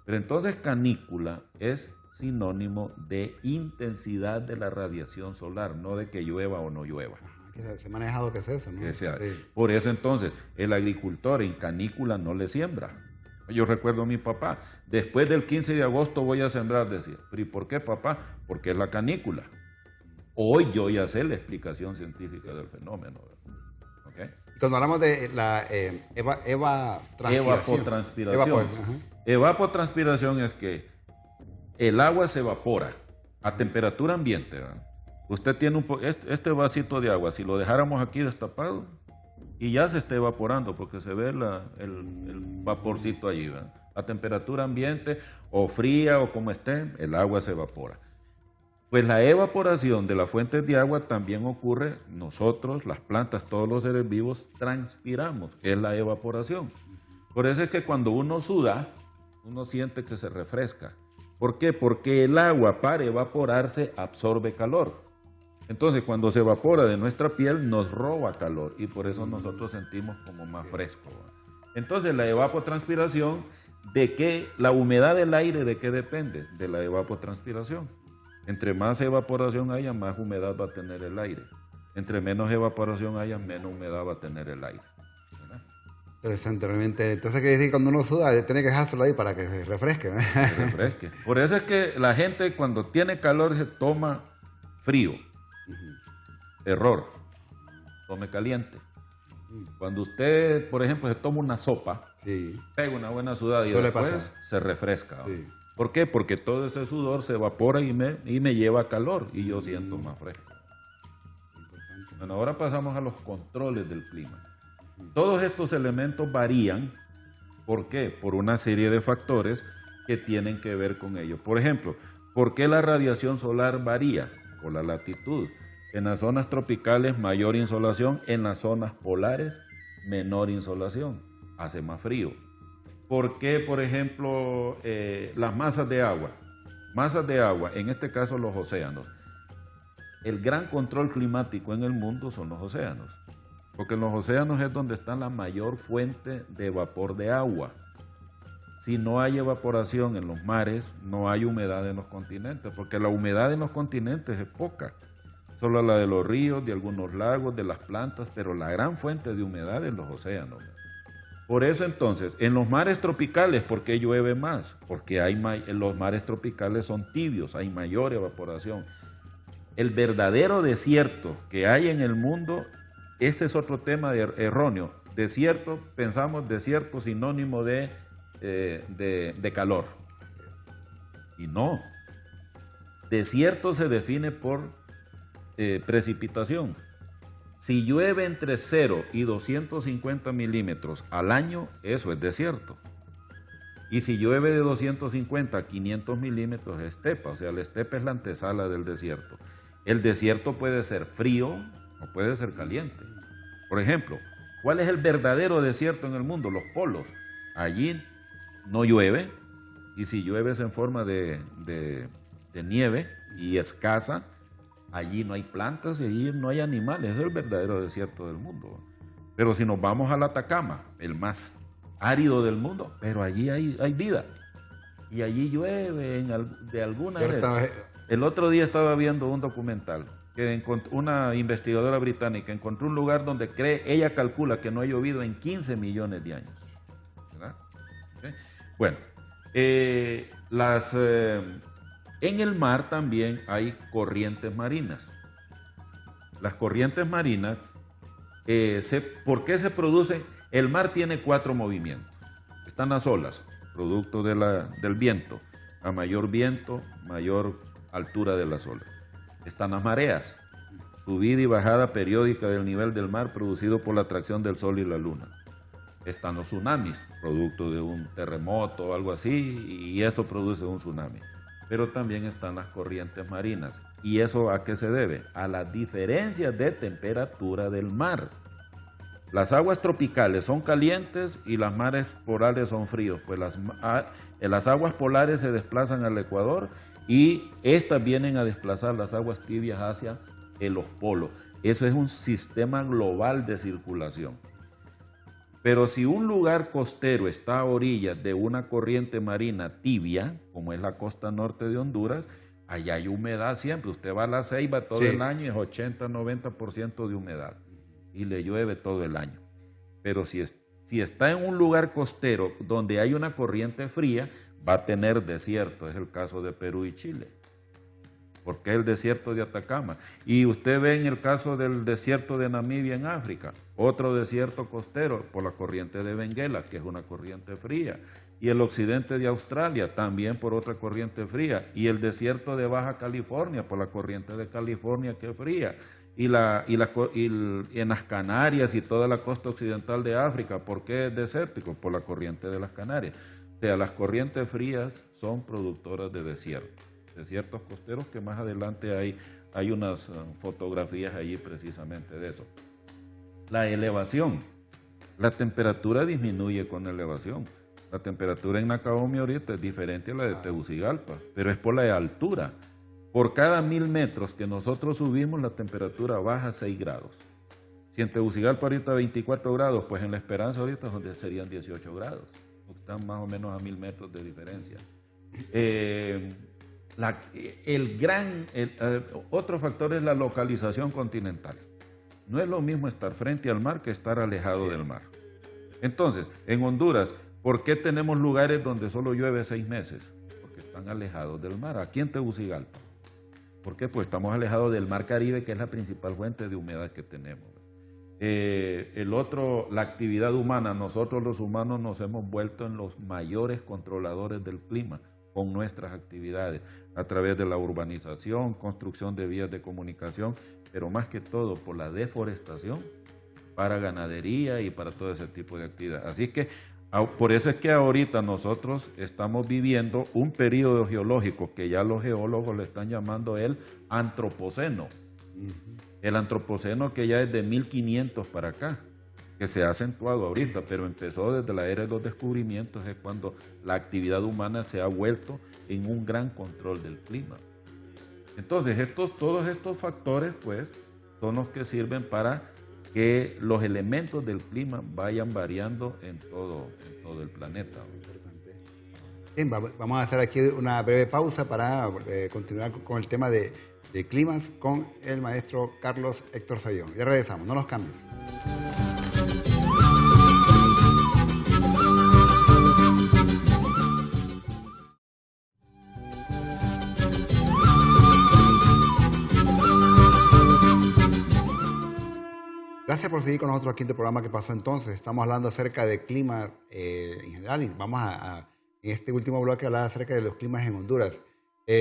Pero entonces canícula es sinónimo de intensidad de la radiación solar, no de que llueva o no llueva. Que se ha manejado que es eso, ¿no? Sí. Sí. Por eso entonces el agricultor en canícula no le siembra. Yo recuerdo a mi papá, después del 15 de agosto voy a sembrar, decía. ¿Pero y por qué, papá? Porque es la canícula. Hoy yo ya sé la explicación científica del fenómeno. ¿Okay? Cuando hablamos de la evapotranspiración. Evapotranspiración es que el agua se evapora a temperatura ambiente, ¿verdad? Usted tiene este vasito de agua, si lo dejáramos aquí destapado, y ya se está evaporando porque se ve el vaporcito allí, ¿verdad? A temperatura ambiente o fría o como esté, el agua se evapora. Pues la evaporación de las fuentes de agua también ocurre, nosotros, las plantas, todos los seres vivos, transpiramos, es la evaporación. Por eso es que cuando uno suda, uno siente que se refresca. ¿Por qué? Porque el agua, para evaporarse, absorbe calor. Entonces, cuando se evapora de nuestra piel, nos roba calor, y por eso nosotros sentimos como más fresco. Entonces, la evapotranspiración, ¿de qué? La humedad del aire, ¿de qué depende? De la evapotranspiración. Entre más evaporación haya, más humedad va a tener el aire. Entre menos evaporación haya, menos humedad va a tener el aire. ¿Verdad? Interesante, realmente. Entonces quiere decir que cuando uno suda, tiene que dejárselo ahí para que se refresque. Se refresque. Por eso es que la gente cuando tiene calor se toma frío. Error. Tome caliente. Cuando usted, por ejemplo, se toma una sopa, sí, pega una buena sudada y después se refresca. Sí. ¿Por qué? Porque todo ese sudor se evapora y me lleva calor y yo siento más fresco. Bueno, ahora pasamos a los controles del clima. Todos estos elementos varían. ¿Por qué? Por una serie de factores que tienen que ver con ello. Por ejemplo, ¿por qué la radiación solar varía? Por la latitud. En las zonas tropicales, mayor insolación. En las zonas polares, menor insolación. Hace más frío. ¿Por qué, por ejemplo, las masas de agua? Masas de agua, en este caso los océanos. El gran control climático en el mundo son los océanos, porque en los océanos es donde está la mayor fuente de vapor de agua. Si no hay evaporación en los mares, no hay humedad en los continentes, porque la humedad en los continentes es poca. Solo la de los ríos, de algunos lagos, de las plantas, pero la gran fuente de humedad es los océanos. Por eso entonces, en los mares tropicales, ¿por qué llueve más? Porque los mares tropicales son tibios, hay mayor evaporación. El verdadero desierto que hay en el mundo, ese es otro tema erróneo. Desierto, pensamos desierto sinónimo de calor. Y no. Desierto se define por precipitación. Si llueve entre 0 y 250 milímetros al año, eso es desierto. Y si llueve de 250 a 500 milímetros es estepa, o sea, la estepa es la antesala del desierto. El desierto puede ser frío o puede ser caliente. Por ejemplo, ¿cuál es el verdadero desierto en el mundo? Los polos. Allí no llueve, y si llueve es en forma de nieve y escasa. Allí no hay plantas y allí no hay animales. Ese es el verdadero desierto del mundo. Pero si nos vamos al Atacama, el más árido del mundo, pero allí hay vida. Y allí llueve de alguna vez. El otro día estaba viendo un documental que una investigadora británica encontró un lugar donde ella calcula que no ha llovido en 15 millones de años. ¿Verdad? ¿Okay? Bueno, en el mar también hay corrientes marinas. Las corrientes marinas, ¿por qué se producen? El mar tiene 4 movimientos. Están las olas, producto del viento. A mayor viento, mayor altura de las olas. Están las mareas, subida y bajada periódica del nivel del mar producido por la atracción del sol y la luna. están los tsunamis, producto de un terremoto o algo así, y eso produce un tsunami. Pero también están las corrientes marinas. ¿Y eso a qué se debe? A las diferencias de temperatura del mar. Las aguas tropicales son calientes y las mares polares son fríos. Pues las aguas polares se desplazan al Ecuador y estas vienen a desplazar las aguas tibias hacia los polos. Eso es un sistema global de circulación. Pero si un lugar costero está a orillas de una corriente marina tibia, como es la costa norte de Honduras, allá hay humedad siempre. Usted va a La Ceiba todo el año y es 80-90% de humedad. Y le llueve todo el año. Pero si está en un lugar costero donde hay una corriente fría, va a tener desierto. Es el caso de Perú y Chile. Porque es el desierto de Atacama. Y usted ve en el caso del desierto de Namibia en África, otro desierto costero por la corriente de Benguela, que es una corriente fría. Y el occidente de Australia también por otra corriente fría. Y el desierto de Baja California por la corriente de California, que es fría. Y en las Canarias y toda la costa occidental de África, ¿por qué es desértico? Por la corriente de las Canarias. O sea, las corrientes frías son productoras de desiertos costeros, que más adelante hay unas fotografías allí precisamente de eso. La elevación. La temperatura disminuye con elevación. La temperatura en Nacaome ahorita es diferente a la de Tegucigalpa, pero es por la altura. Por cada 1000 metros que nosotros subimos, la temperatura baja 6 grados. Si en Tegucigalpa ahorita 24 grados, pues en La Esperanza ahorita serían 18 grados. Están más o menos a 1000 metros de diferencia. Otro factor es la localización continental. No es lo mismo estar frente al mar que estar alejado del mar. Entonces, en Honduras, ¿por qué tenemos lugares donde solo llueve 6 meses? Porque están alejados del mar. Aquí en Tegucigalpa. ¿Por qué? Pues estamos alejados del mar Caribe, que es la principal fuente de humedad que tenemos. La actividad humana. Nosotros los humanos nos hemos vuelto en los mayores controladores del clima con nuestras actividades, a través de la urbanización, construcción de vías de comunicación, pero más que todo por la deforestación para ganadería y para todo ese tipo de actividad. Así que por eso es que ahorita nosotros estamos viviendo un periodo geológico que ya los geólogos le están llamando el antropoceno. El antropoceno, que ya es de 1500 para acá, que se ha acentuado ahorita, pero empezó desde la era de los descubrimientos, es cuando la actividad humana se ha vuelto en un gran control del clima. Entonces, todos estos factores, pues, son los que sirven para que los elementos del clima vayan variando en todo el planeta. Bien, vamos a hacer aquí una breve pausa para continuar con el tema de climas con el maestro Carlos Héctor Sayón. Ya regresamos, no los cambies. Gracias por seguir con nosotros aquí en el programa. ¿Qué pasó entonces? Estamos hablando acerca de clima en general y vamos en este último bloque a hablar acerca de los climas en Honduras.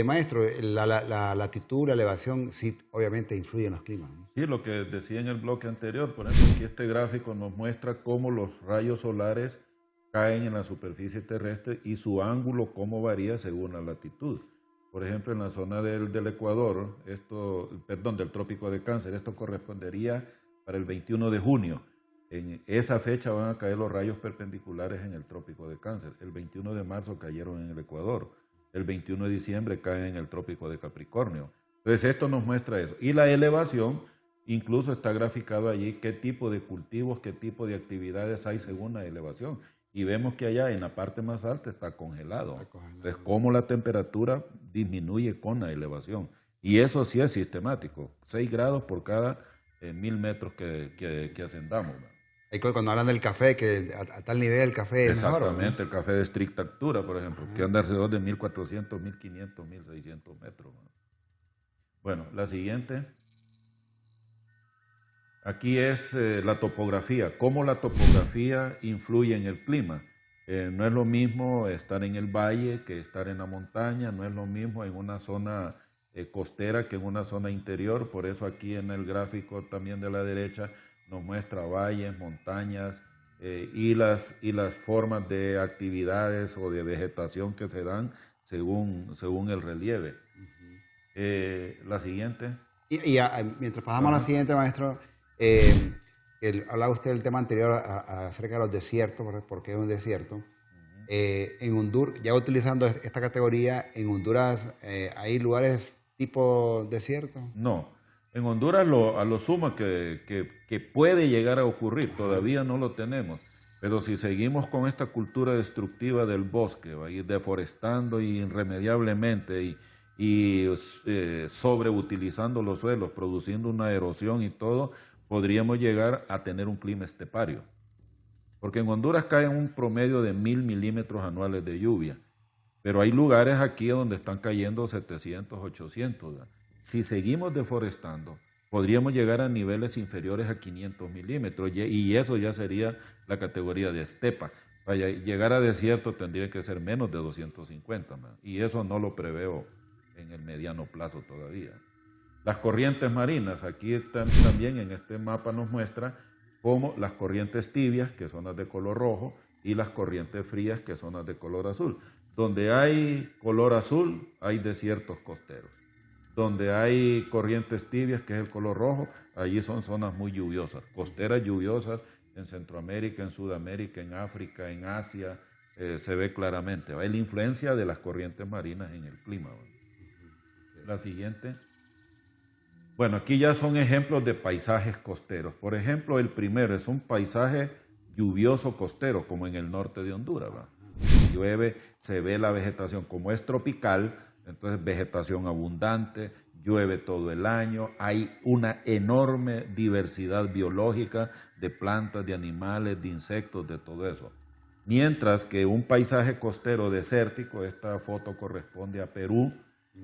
Maestro, la latitud, la elevación, sí, obviamente influye en los climas, ¿no? Sí, lo que decía en el bloque anterior, por ejemplo, aquí este gráfico nos muestra cómo los rayos solares caen en la superficie terrestre y su ángulo cómo varía según la latitud. Por ejemplo, en la zona del Ecuador, del Trópico de Cáncer, esto correspondería para el 21 de junio. En esa fecha van a caer los rayos perpendiculares en el Trópico de Cáncer. El 21 de marzo cayeron en el Ecuador. El 21 de diciembre caen en el Trópico de Capricornio. Entonces esto nos muestra eso. Y la elevación, incluso está graficado allí qué tipo de cultivos, qué tipo de actividades hay según la elevación. Y vemos que allá en la parte más alta está congelado. Entonces, cómo la temperatura disminuye con la elevación. Y eso sí es sistemático. 6 grados por cada 1000 metros que ascendamos, ¿no? Cuando hablan del café, que a tal nivel el café es mejor, exactamente, ¿no? El café de estricta altura, por ejemplo, que anda alrededor de 1400, 1500, 1600 metros. Bueno, la siguiente. Aquí es la topografía. ¿Cómo la topografía influye en el clima? No es lo mismo estar en el valle que estar en la montaña, no es lo mismo en una zona costera que en una zona interior. Por eso aquí en el gráfico también de la derecha nos muestra valles, montañas, y las formas de actividades o de vegetación que se dan según el relieve. La siguiente. Mientras pasamos a la siguiente, maestro, hablaba usted del tema anterior acerca de los desiertos, porque es un desierto. En Honduras, ya utilizando esta categoría, en Honduras hay lugares tipo desierto. No, en Honduras a lo sumo que puede llegar a ocurrir, todavía no lo tenemos, pero si seguimos con esta cultura destructiva del bosque, va a ir deforestando irremediablemente y sobreutilizando los suelos, produciendo una erosión y todo, podríamos llegar a tener un clima estepario. Porque en Honduras cae un promedio de 1000 milímetros anuales de lluvia, pero hay lugares aquí donde están cayendo 700, 800. ¿verdad? Si seguimos deforestando, podríamos llegar a niveles inferiores a 500 milímetros y eso ya sería la categoría de estepa. Para llegar a desierto tendría que ser menos de 250, ¿verdad? Y eso no lo preveo en el mediano plazo todavía. Las corrientes marinas, aquí también en este mapa nos muestra como las corrientes tibias, que son las de color rojo, y las corrientes frías, que son las de color azul. Donde hay color azul, hay desiertos costeros. Donde hay corrientes tibias, que es el color rojo, allí son zonas muy lluviosas, costeras lluviosas en Centroamérica, en Sudamérica, en África, en Asia, se ve claramente. Hay la influencia de las corrientes marinas en el clima. La siguiente. Bueno, aquí ya son ejemplos de paisajes costeros. Por ejemplo, el primero es un paisaje lluvioso costero, como en el norte de Honduras. ¿va? Llueve, se ve la vegetación, como es tropical, entonces vegetación abundante, llueve todo el año, hay una enorme diversidad biológica de plantas, de animales, de insectos, de todo eso. Mientras que un paisaje costero desértico, esta foto corresponde a Perú,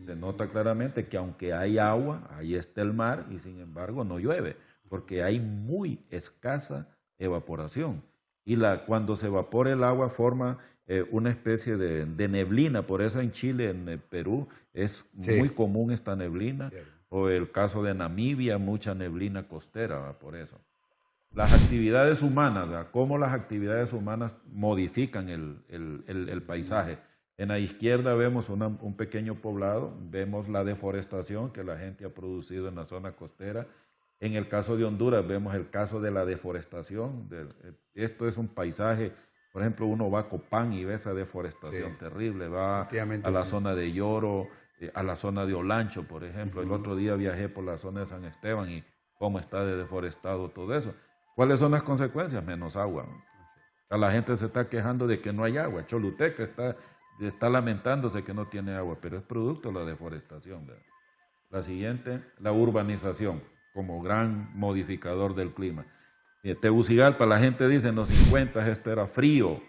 se nota claramente que aunque hay agua, ahí está el mar y sin embargo no llueve, porque hay muy escasa evaporación. Y cuando se evapora el agua forma una especie de neblina, por eso en Chile, en Perú, es muy común esta neblina, o el caso de Namibia, mucha neblina costera, ¿va? Por eso. Las actividades humanas, ¿va? Cómo las actividades humanas modifican el paisaje. En la izquierda vemos un pequeño poblado, vemos la deforestación que la gente ha producido en la zona costera. En el caso de Honduras vemos el caso de la deforestación. Esto es un paisaje, por ejemplo, uno va a Copán y ve esa deforestación terrible, va a la zona de Lloro, a la zona de Olancho, por ejemplo. El otro día viajé por la zona de San Esteban y cómo está deforestado todo eso. ¿Cuáles son las consecuencias? Menos agua. La gente se está quejando de que no hay agua. Choluteca está lamentándose que no tiene agua, pero es producto de la deforestación. ¿verdad? La siguiente, la urbanización como gran modificador del clima. Tegucigalpa, la gente dice en los 50 esto era frío,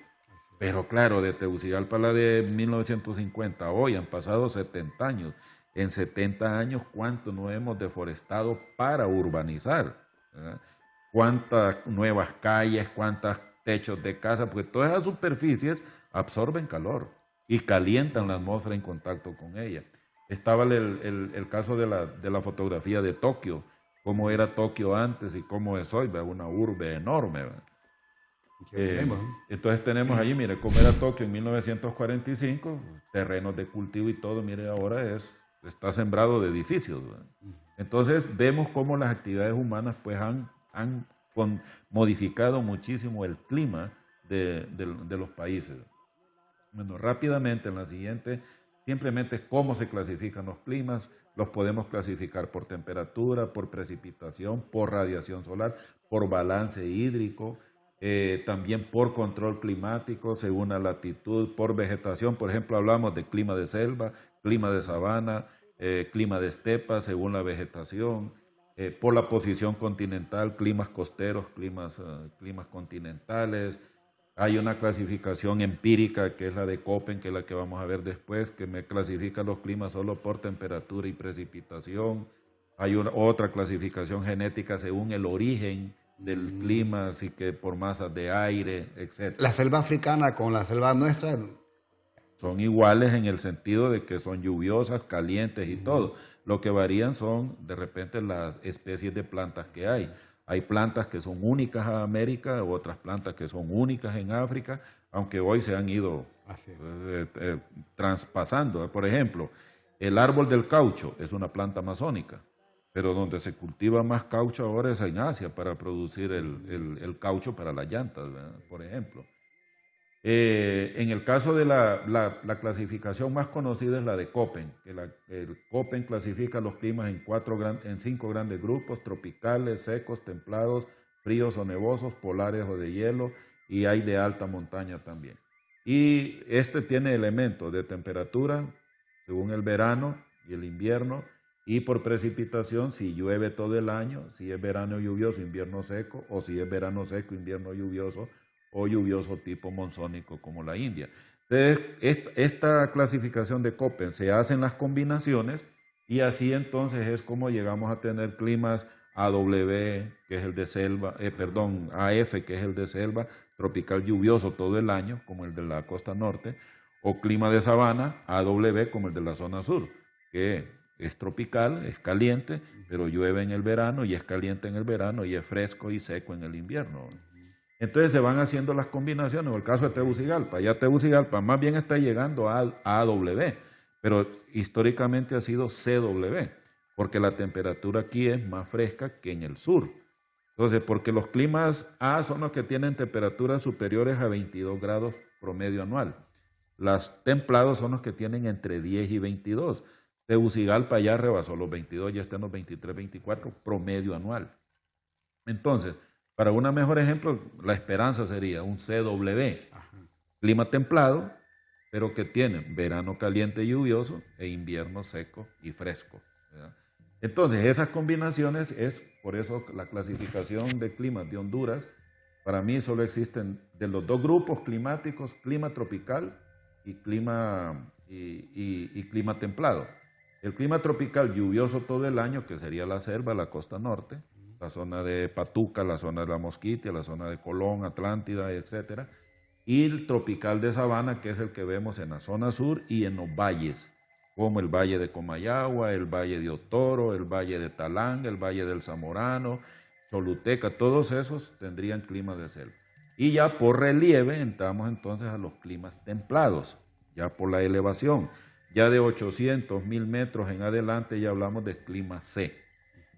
pero claro, de Tegucigalpa a la de 1950 hoy han pasado 70 años. En 70 años, ¿cuánto no hemos deforestado para urbanizar? ¿verdad? ¿Cuántas nuevas calles, cuántos techos de casa? Porque todas esas superficies absorben calor y calientan la atmósfera en contacto con ella. Estaba el caso de la fotografía de Tokio, cómo era Tokio antes y cómo es hoy, ¿verdad? Una urbe enorme. Entonces tenemos allí, mire, cómo era Tokio en 1945, terrenos de cultivo y todo, mire, ahora está sembrado de edificios. ¿verdad? Entonces vemos cómo las actividades humanas pues han modificado muchísimo el clima de los países. Bueno, rápidamente en la siguiente, simplemente cómo se clasifican los climas. Los podemos clasificar por temperatura, por precipitación, por radiación solar, por balance hídrico, también por control climático según la latitud, por vegetación. Por ejemplo, hablamos de clima de selva, clima de sabana, clima de estepa según la vegetación, por la posición continental, climas costeros, climas continentales. Hay una clasificación empírica que es la de Köppen, que es la que vamos a ver después, que me clasifica los climas solo por temperatura y precipitación. Hay otra clasificación genética según el origen del clima, así que por masas de aire, etc. La selva africana con la selva nuestra son iguales en el sentido de que son lluviosas, calientes y todo. Lo que varían son de repente las especies de plantas que hay. Hay plantas que son únicas en América, otras plantas que son únicas en África, aunque hoy se han ido traspasando. Por ejemplo, el árbol del caucho es una planta amazónica, pero donde se cultiva más caucho ahora es en Asia para producir el caucho para las llantas, ¿verdad? Por ejemplo. En el caso de la clasificación más conocida es la de Köppen, que el Köppen clasifica los climas en 5 grandes grupos: tropicales, secos, templados, fríos o nevosos, polares o de hielo, y hay de alta montaña también. Y este tiene elementos de temperatura, según el verano y el invierno, y por precipitación, si llueve todo el año, si es verano lluvioso, invierno seco, o si es verano seco, invierno lluvioso, o lluvioso tipo monzónico como la India. Entonces, esta clasificación de Köppen se hace en las combinaciones y así entonces es como llegamos a tener climas AW, que es el de selva, AF, que es el de selva, tropical lluvioso todo el año, como el de la costa norte, o clima de sabana, AW, como el de la zona sur, que es tropical, es caliente, pero llueve en el verano y es caliente en el verano y es fresco y seco en el invierno. Entonces se van haciendo las combinaciones, o el caso de Tegucigalpa. Ya Tegucigalpa más bien está llegando a AW, pero históricamente ha sido CW, porque la temperatura aquí es más fresca que en el sur. Entonces, porque los climas A son los que tienen temperaturas superiores a 22 grados promedio anual. Los templados son los que tienen entre 10 y 22. Tegucigalpa ya rebasó los 22, ya está en los 23, 24 promedio anual. Entonces, para un mejor ejemplo, la Esperanza sería un CW, clima templado, pero que tiene verano caliente y lluvioso e invierno seco y fresco, ¿verdad? Entonces, esas combinaciones es, por eso la clasificación de climas de Honduras, para mí solo existen de los 2 grupos climáticos, clima tropical y clima templado. El clima tropical lluvioso todo el año, que sería la selva, la costa norte, la zona de Patuca, la zona de La Mosquitia, la zona de Colón, Atlántida, etc. Y el tropical de sabana, que es el que vemos en la zona sur y en los valles, como el valle de Comayagua, el valle de Otoro, el valle de Talanga, el valle del Zamorano, Choluteca, todos esos tendrían clima de selva. Y ya por relieve entramos entonces a los climas templados, ya por la elevación. Ya de 800, 1000 metros en adelante ya hablamos de clima C.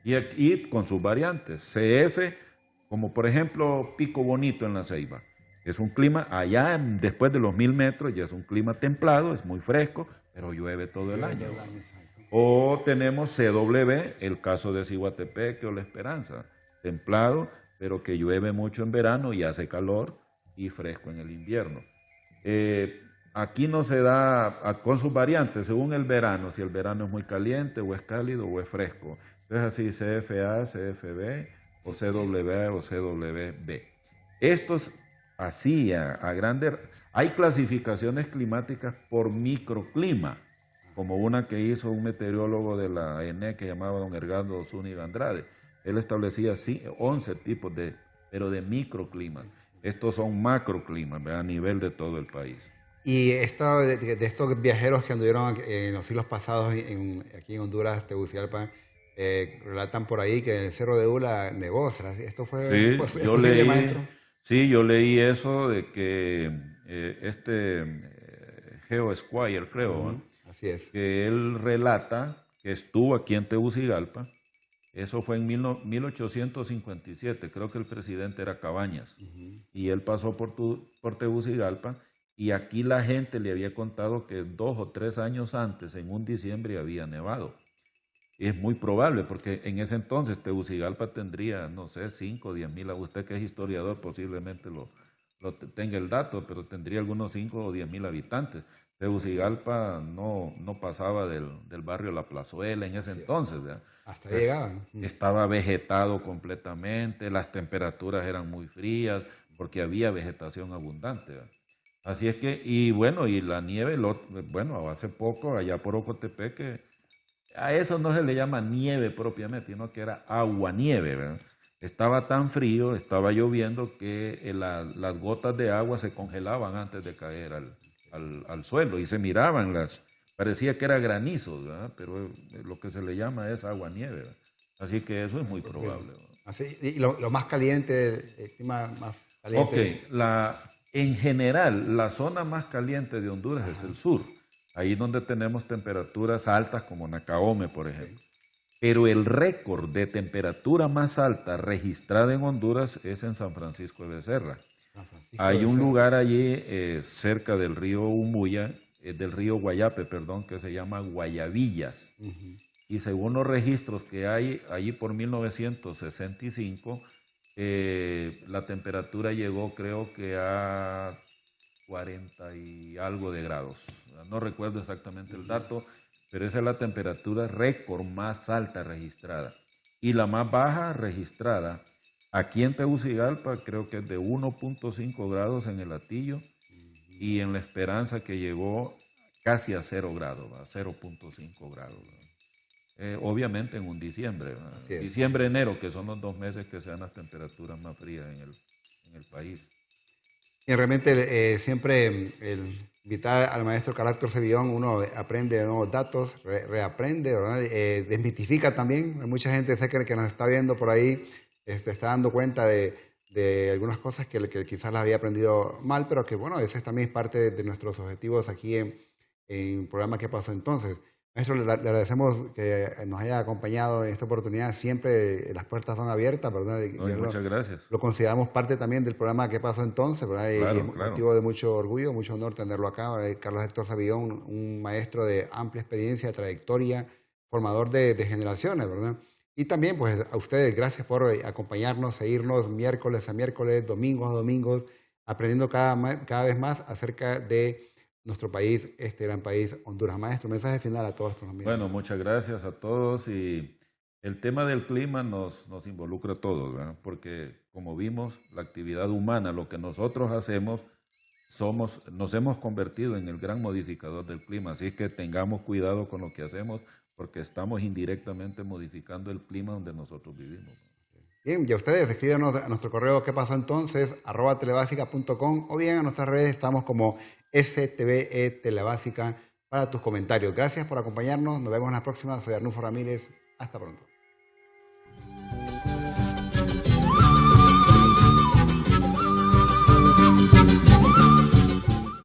Y aquí con sus variantes, CF, como por ejemplo Pico Bonito en La Ceiba. Es un clima allá después de los 1000 metros, ya es un clima templado, es muy fresco, pero llueve todo el año. O tenemos CW, el caso de Ciguatepeque o La Esperanza, templado, pero que llueve mucho en verano y hace calor y fresco en el invierno. Aquí no se da con sus variantes según el verano, si el verano es muy caliente o es cálido o es fresco. Entonces así CFA, CFB o CW o CWB. Estos así a grande. Hay clasificaciones climáticas por microclima, como una que hizo un meteorólogo de la ENE que llamaba don Edgardo Zúñiga Andrade. Él establecía 11 tipos pero de microclimas. Estos son macroclimas a nivel de todo el país. Y de estos viajeros que anduvieron en los siglos pasados aquí en Honduras, Tegucigalpa, relatan por ahí que en el Cerro de Ula nevó. ¿Esto fue posible, maestro? Sí, yo leí eso de que Geo Squire, creo, ¿no? Así es. Que él relata que estuvo aquí en Tegucigalpa. Eso fue en 1857, creo que el presidente era Cabañas, y él pasó por Tegucigalpa, y aquí la gente le había contado que 2 o 3 años antes, en un diciembre, había nevado. Es muy probable, porque en ese entonces Tegucigalpa tendría, no sé, 5 o 10 mil, usted que es historiador posiblemente lo tenga el dato, pero tendría algunos 5 o 10 mil habitantes. Tegucigalpa no pasaba del barrio La Plazuela en ese entonces, ¿verdad? Hasta llegaban. Estaba vegetado completamente, las temperaturas eran muy frías, porque había vegetación abundante, ¿verdad? Así es que, y bueno, y la nieve, bueno, hace poco, allá por Ocotepeque, a eso no se le llama nieve propiamente, sino que era aguanieve, ¿verdad? Estaba tan frío, estaba lloviendo que las gotas de agua se congelaban antes de caer al suelo y se miraban parecía que era granizo, ¿verdad? Pero lo que se le llama es agua-nieve, ¿verdad? Así que eso es muy probable, ¿verdad? Así, y lo más caliente, el clima más caliente. Ok, en general, la zona más caliente de Honduras es el sur, ahí donde tenemos temperaturas altas como Nacaome, por ejemplo. Pero el récord de temperatura más alta registrada en Honduras es en San Francisco de Becerra. Hay un lugar allí cerca del río Umuya, del río Guayape, perdón, que se llama Guayabillas. Y según los registros que hay allí por 1965, la temperatura llegó creo que a 40 y algo de grados. No recuerdo exactamente el dato, pero esa es la temperatura récord más alta registrada. Y la más baja registrada aquí en Tegucigalpa creo que es de 1.5 grados en el Hatillo y en La Esperanza que llegó casi a 0 grados, a 0.5 grados. Obviamente en un diciembre, diciembre, enero, que son los 2 meses que se dan las temperaturas más frías en el país. Y realmente siempre invitar al maestro Carlos Sevillón, uno aprende nuevos datos, reaprende, ¿verdad? Desmitifica también. Hay mucha gente sé que nos está viendo por ahí, está dando cuenta de algunas cosas que quizás las había aprendido mal, pero que bueno, ese también es parte de nuestros objetivos aquí en el programa ¿Qué pasó entonces? Maestro, le agradecemos que nos haya acompañado en esta oportunidad. Siempre las puertas son abiertas, ¿verdad? Muchas gracias. Lo consideramos parte también del programa ¿Qué pasó entonces? ¿Verdad? Claro, y es motivo de mucho orgullo, mucho honor tenerlo acá. ¿Verdad? Carlos Héctor Savillón, un maestro de amplia experiencia, trayectoria, formador de generaciones, ¿verdad? Y también, pues, a ustedes, gracias por acompañarnos, seguirnos miércoles a miércoles, domingos a domingos, aprendiendo cada vez más acerca de nuestro país, este gran país, Honduras. Maestro, mensaje final a todos los colombianos. Bueno, muchas gracias a todos y el tema del clima nos involucra a todos, ¿verdad? Porque como vimos, la actividad humana, lo que nosotros hacemos, nos hemos convertido en el gran modificador del clima, así que tengamos cuidado con lo que hacemos porque estamos indirectamente modificando el clima donde nosotros vivimos. Bien, y a ustedes, escríbanos a nuestro correo ¿qué pasó entonces? @telebasica.com o bien a nuestras redes estamos como STVE Telebásica para tus comentarios. Gracias por acompañarnos, nos vemos en la próxima. Soy Arnulfo Ramírez, hasta pronto.